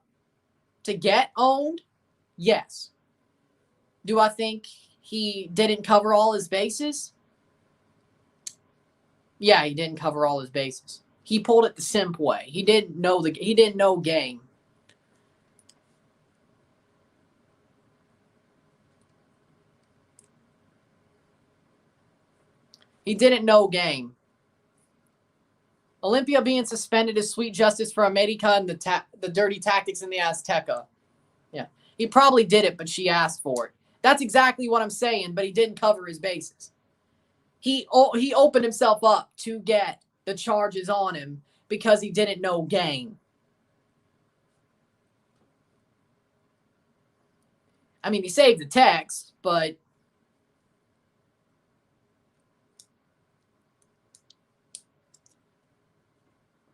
to get owned? Yes. Do I think he didn't cover all his bases? Yeah, he didn't cover all his bases. He pulled it the simp way. He didn't know game. He didn't know game. Olympia being suspended is sweet justice for America and the dirty tactics in the Azteca. Yeah. He probably did it, but she asked for it. That's exactly what I'm saying, but he didn't cover his bases. He opened himself up to get the charges on him because he didn't know game. I mean, he saved the text, but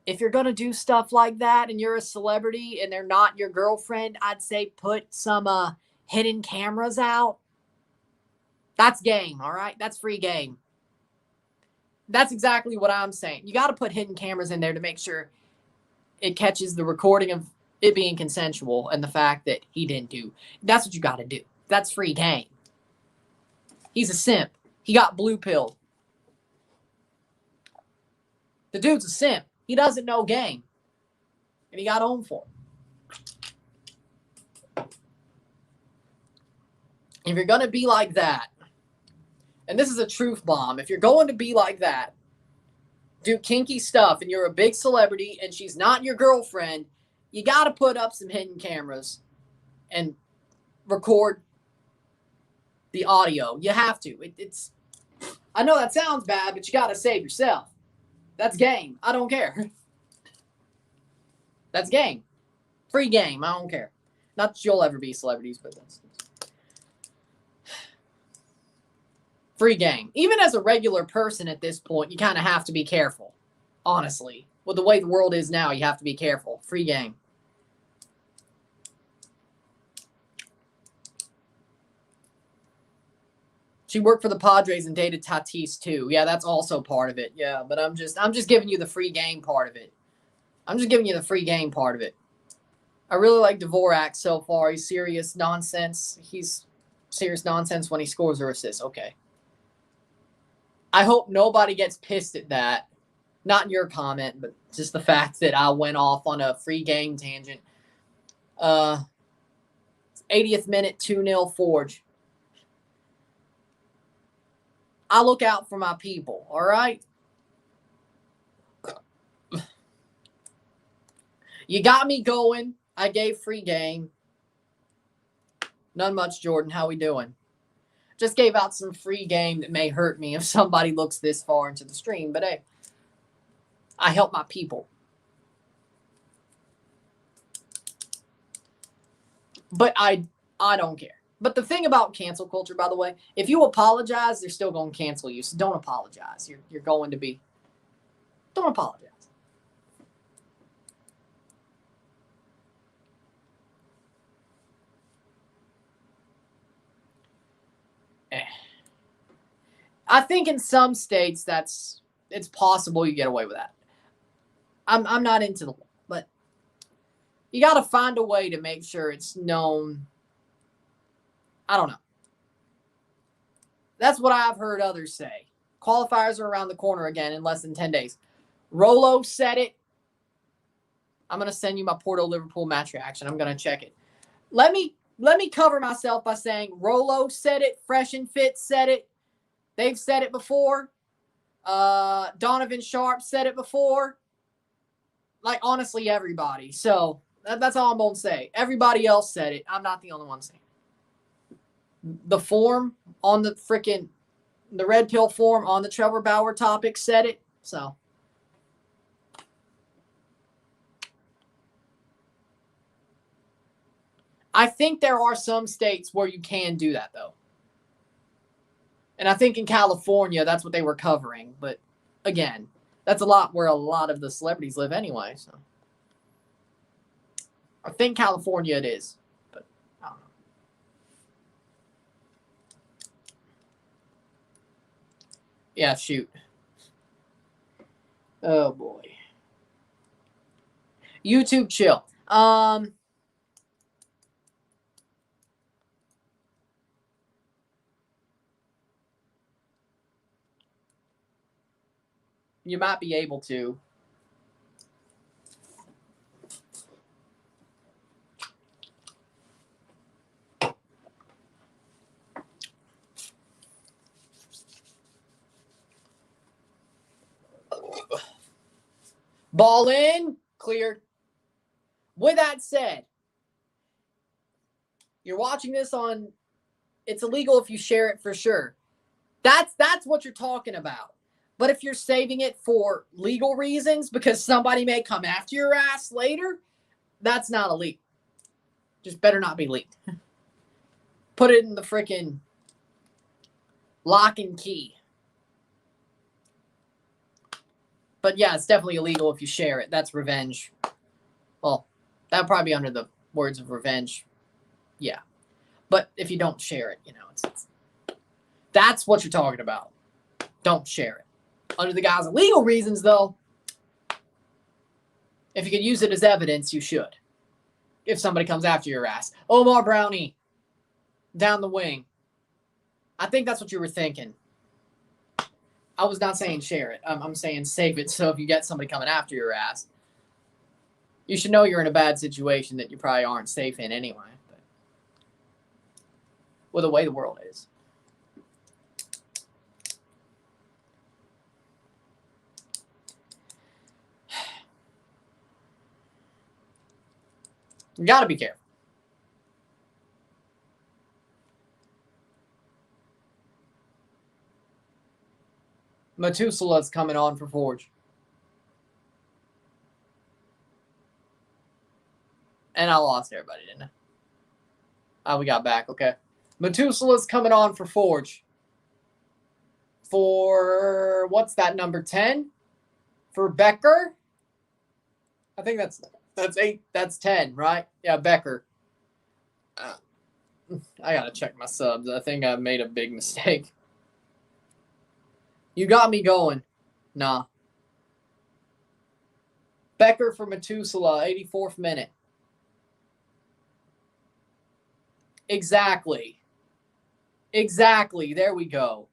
if you're going to do stuff like that and you're a celebrity and they're not your girlfriend, I'd say put some hidden cameras out. That's game, all right? That's free game. That's exactly what I'm saying. You got to put hidden cameras in there to make sure it catches the recording of it being consensual and the fact that he didn't do. That's what you got to do. That's free game. He's a simp. He got blue pilled. The dude's a simp. He doesn't know game. And he got owned for it. If you're going to be like that, and this is a truth bomb, if you're going to be like that, do kinky stuff, and you're a big celebrity, and she's not your girlfriend, you got to put up some hidden cameras and record the audio. You have to. It's. I know that sounds bad, but you got to save yourself. That's game. I don't care. That's game. Free game. I don't care. Not that you'll ever be celebrities, but that's free game. Even as a regular person at this point, you kind of have to be careful. Honestly. With the way the world is now, you have to be careful. Free game. She worked for the Padres and dated Tatis too. Yeah, that's also part of it. Yeah, but I'm just giving you the free game part of it. I'm just giving you the free game part of it. I really like Dvorak so far. He's serious nonsense. He's serious nonsense when he scores or assists. Okay. I hope nobody gets pissed at that. Not in your comment, but just the fact that I went off on a free game tangent. 80th minute, 2-0 Forge. I look out for my people, all right? You got me going. I gave free game. None much, Jordan. How we doing? Just gave out some free game that may hurt me if somebody looks this far into the stream. But hey, I help my people. But I don't care. But the thing about cancel culture, by the way, if you apologize, they're still going to cancel you. So don't apologize. You're going to be. Don't apologize. I think in some states it's possible you get away with that. I'm not into the law, but you got to find a way to make sure it's known. I don't know. That's what I've heard others say. Qualifiers are around the corner again in less than 10 days. Rolo said it. I'm going to send you my Porto-Liverpool match reaction. I'm going to check it. Let me cover myself by saying Rolo said it. Fresh and Fit said it. They've said it before. Donovan Sharp said it before. Like, honestly, everybody. So, that's all I'm going to say. Everybody else said it. I'm not the only one saying it. The form on the Red Pill form on the Trevor Bauer topic said it. So, I think there are some states where you can do that, though. And I think in California, that's what they were covering. But again, that's a lot where a lot of the celebrities live anyway. So I think California it is. But I don't know. Yeah, shoot. Oh, boy. YouTube chill. You might be able to. Ball in, cleared. With that said, you're watching this on, it's illegal if you share it for sure. That's what you're talking about. But if you're saving it for legal reasons because somebody may come after your ass later, that's not illegal. Just better not be leaked. Put it in the freaking lock and key. But yeah, it's definitely illegal if you share it. That's revenge. Well, that would probably be under the words of revenge. Yeah. But if you don't share it, it's that's what you're talking about. Don't share it. Under the guise of legal reasons, though, if you could use it as evidence, you should. If somebody comes after your ass. Omar Brownie, down the wing. I think that's what you were thinking. I was not saying share it. I'm saying save it. So if you get somebody coming after your ass, you should know you're in a bad situation that you probably aren't safe in anyway. But with the way the world is. You got to be careful. Methuselah's coming on for Forge. And I lost everybody, didn't I? Oh, we got back. Okay. Methuselah's coming on for Forge. For, what's that, number 10? For Becker? I think that's 8. That's 10, right? Yeah, Becker. I got to check my subs. I think I made a big mistake. You got me going. Nah. Becker for Methuselah, 84th minute. Exactly. There we go.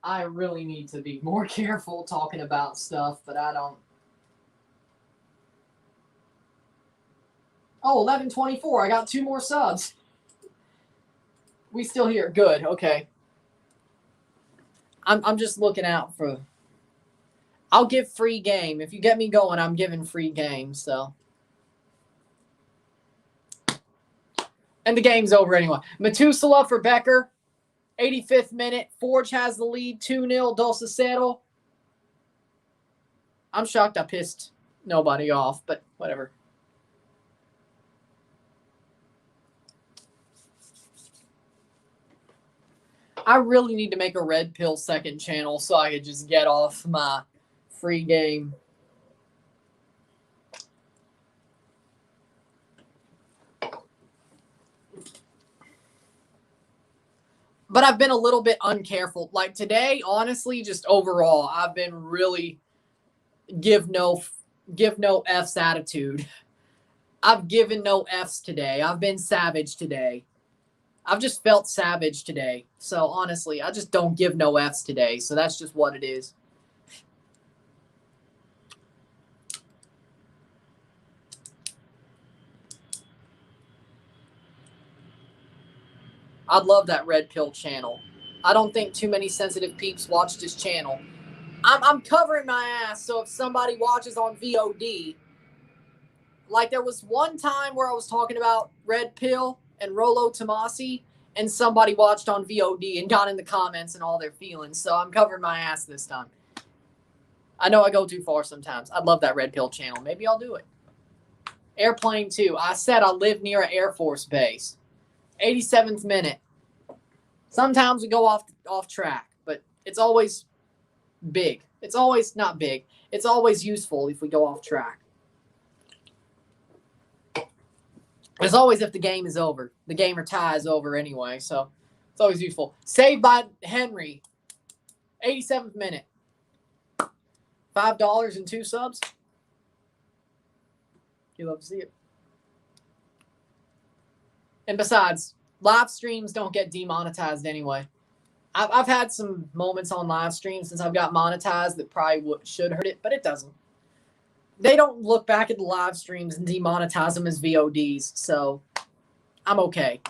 I really need to be more careful talking about stuff, but I don't. Oh, 11:24. I got 2 more subs. We still here. Good. Okay. I'm just looking out for. I'll give free game. If you get me going, I'm giving free game. So. And the game's over anyway. Methuselah for Becker. 85th minute. Forge has the lead. 2-0. Dos a cero. I'm shocked I pissed nobody off, but whatever. I really need to make a Red Pill second channel so I could just get off my free game. But I've been a little bit uncareful. Like today, honestly, just overall, I've been really give no F's attitude. I've given no F's today. I've been savage today. I've just felt savage today. So honestly, I just don't give no F's today. So that's just what it is. I'd love that Red Pill channel. I don't think too many sensitive peeps watch this channel. I'm covering my ass, so if somebody watches on VOD, like there was one time where I was talking about Red Pill and Rolo Tomasi, and somebody watched on VOD and got in the comments and all their feelings, so I'm covering my ass this time. I know I go too far sometimes. I'd love that Red Pill channel. Maybe I'll do it. Airplane 2. I said I live near an Air Force base. 87th minute. Sometimes we go off track, but it's always big. It's always not big. It's always useful if we go off track. It's always if the game is over. The game or tie is over anyway, so it's always useful. Saved by Henry. 87th minute. $5 and 2 subs. You love to see it. And besides, live streams don't get demonetized anyway. I've had some moments on live streams since I've got monetized that probably should hurt it, but it doesn't. They don't look back at the live streams and demonetize them as VODs, so I'm okay.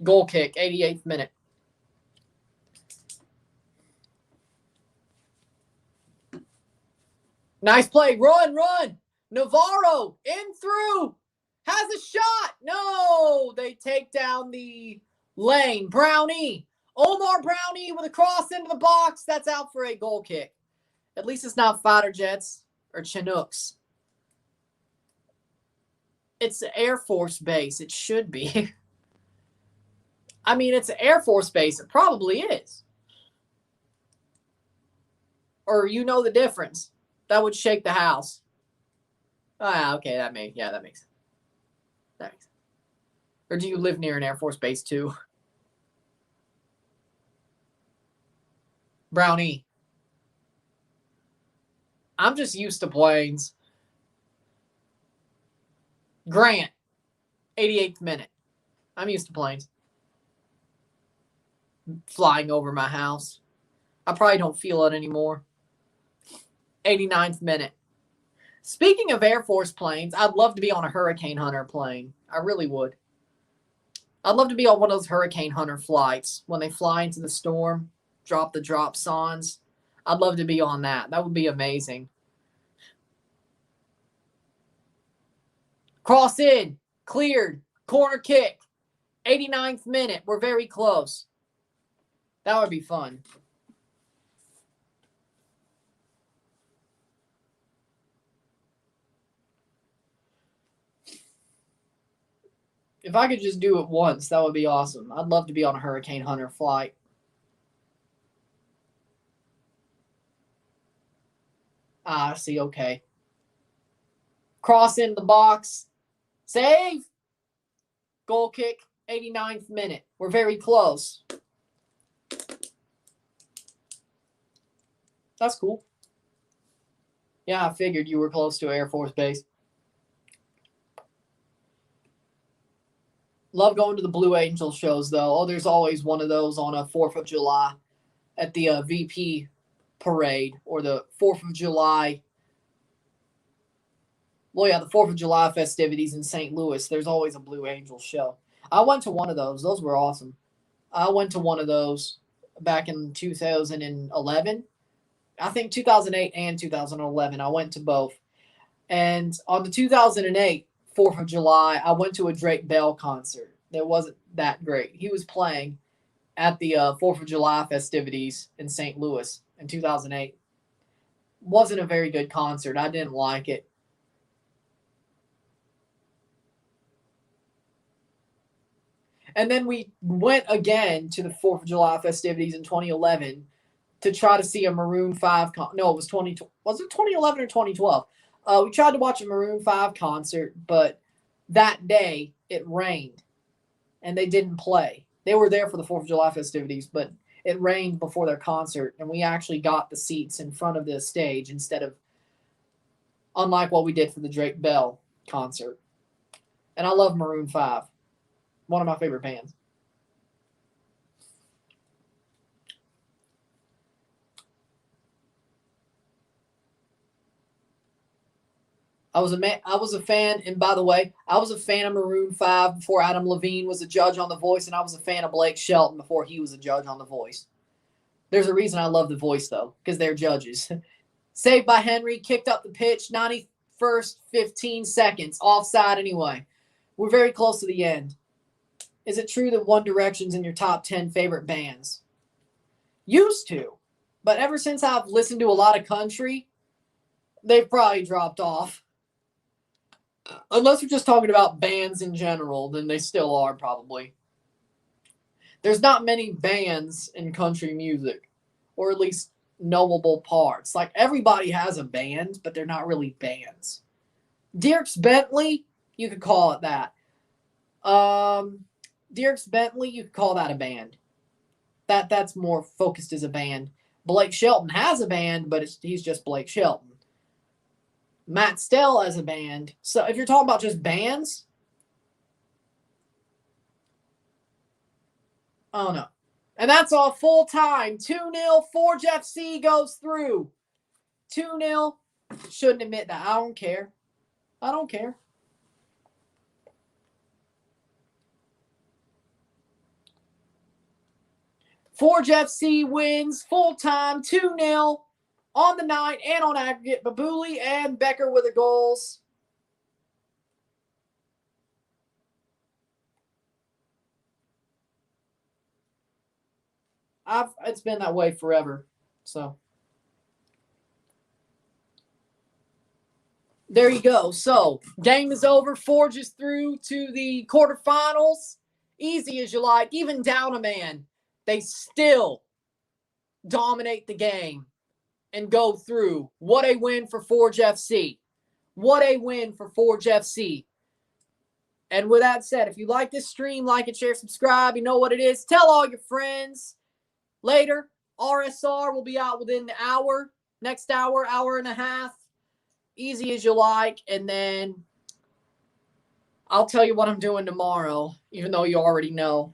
Goal kick, 88th minute. Nice play. Run, run. Navarro in through. Has a shot. No, they take down the lane. Brownie. Omar Brownie with a cross into the box. That's out for a goal kick. At least it's not fighter jets or Chinooks. It's the Air Force Base. It should be. I mean, it's an Air Force Base. It probably is. Or you know the difference. That would shake the house. Ah, okay, that makes sense. That makes sense. Or do you live near an Air Force Base too? Brownie. I'm just used to planes. Grant. 88th minute. I'm used to planes. Flying over my house. I probably don't feel it anymore. 89th minute. Speaking of Air Force planes, I'd love to be on a Hurricane Hunter plane. I really would. I'd love to be on one of those Hurricane Hunter flights when they fly into the storm, drop the drop songs. I'd love to be on that. That would be amazing. Cross in. Cleared. Corner kick. 89th minute. We're very close. That would be fun. If I could just do it once, that would be awesome. I'd love to be on a Hurricane Hunter flight. I see, okay. Cross into the box. Save. Goal kick, 89th minute. We're very close. That's cool. Yeah, I figured you were close to Air Force Base. Love going to the Blue Angel shows, though. Oh, there's always one of those on a 4th of July at the VP parade or the 4th of July. Well, yeah, the 4th of July festivities in St. Louis. There's always a Blue Angel show. I went to one of those. Those were awesome. I went to one of those back in 2011. I think 2008 and 2011. I went to both. And on the 2008 4th of July, I went to a Drake Bell concert. That wasn't that great. He was playing at the 4th of July festivities in St. Louis in 2008. Wasn't a very good concert. I didn't like it. And then we went again to the 4th of July festivities in 2011 to try to see a Maroon 5 no, it was 2011 or 2012? We tried to watch a Maroon 5 concert, but that day it rained and they didn't play. They were there for the 4th of July festivities, but it rained before their concert, and we actually got the seats in front of the stage instead of, unlike what we did for the Drake Bell concert. And I love Maroon 5. One of my favorite bands. I was a fan, and by the way, I was a fan of Maroon 5 before Adam Levine was a judge on The Voice, and I was a fan of Blake Shelton before he was a judge on The Voice. There's a reason I love The Voice, though, because they're judges. Saved by Henry, kicked up the pitch, 91st, 15 seconds. Offside anyway. We're very close to the end. Is it true that One Direction's in your top 10 favorite bands? Used to. But ever since I've listened to a lot of country, they've probably dropped off. Unless we're just talking about bands in general, then they still are probably. There's not many bands in country music, or at least knowable parts. Like, everybody has a band, but they're not really bands. Dierks Bentley, you could call it that. Dierks Bentley, you could call that a band. That's more focused as a band. Blake Shelton has a band, but he's just Blake Shelton. Matt Stell as a band. So if you're talking about just bands, oh no. And that's all full time. 2-0. Forge FC goes through. 2-0. Shouldn't admit that. I don't care. I don't care. Forge FC wins full time 2-0. on the night and on aggregate. Babuli and Becker with the goals. It's been that way forever. So there you go. So game is over. Forge is through to the quarterfinals. Easy as you like. Even down a man, they still dominate the game and go through. What a win for Forge FC. What a win for Forge FC. And with that said, if you like this stream, like it, share, subscribe. You know what it is. Tell all your friends. Later, RSR will be out within the hour. Next hour, hour and a half. Easy as you like. And then I'll tell you what I'm doing tomorrow, even though you already know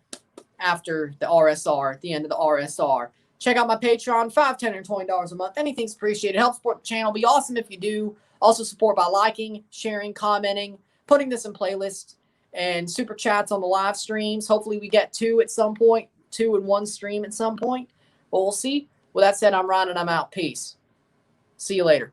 after the RSR, at the end of the RSR. Check out my Patreon, $5, $10, and $20 a month. Anything's appreciated. Help support the channel. Be awesome if you do. Also support by liking, sharing, commenting, putting this in playlists, and super chats on the live streams. Hopefully we get 2 at some point, 2 in one stream at some point. But we'll see. With that said, I'm Ron and I'm out. Peace. See you later.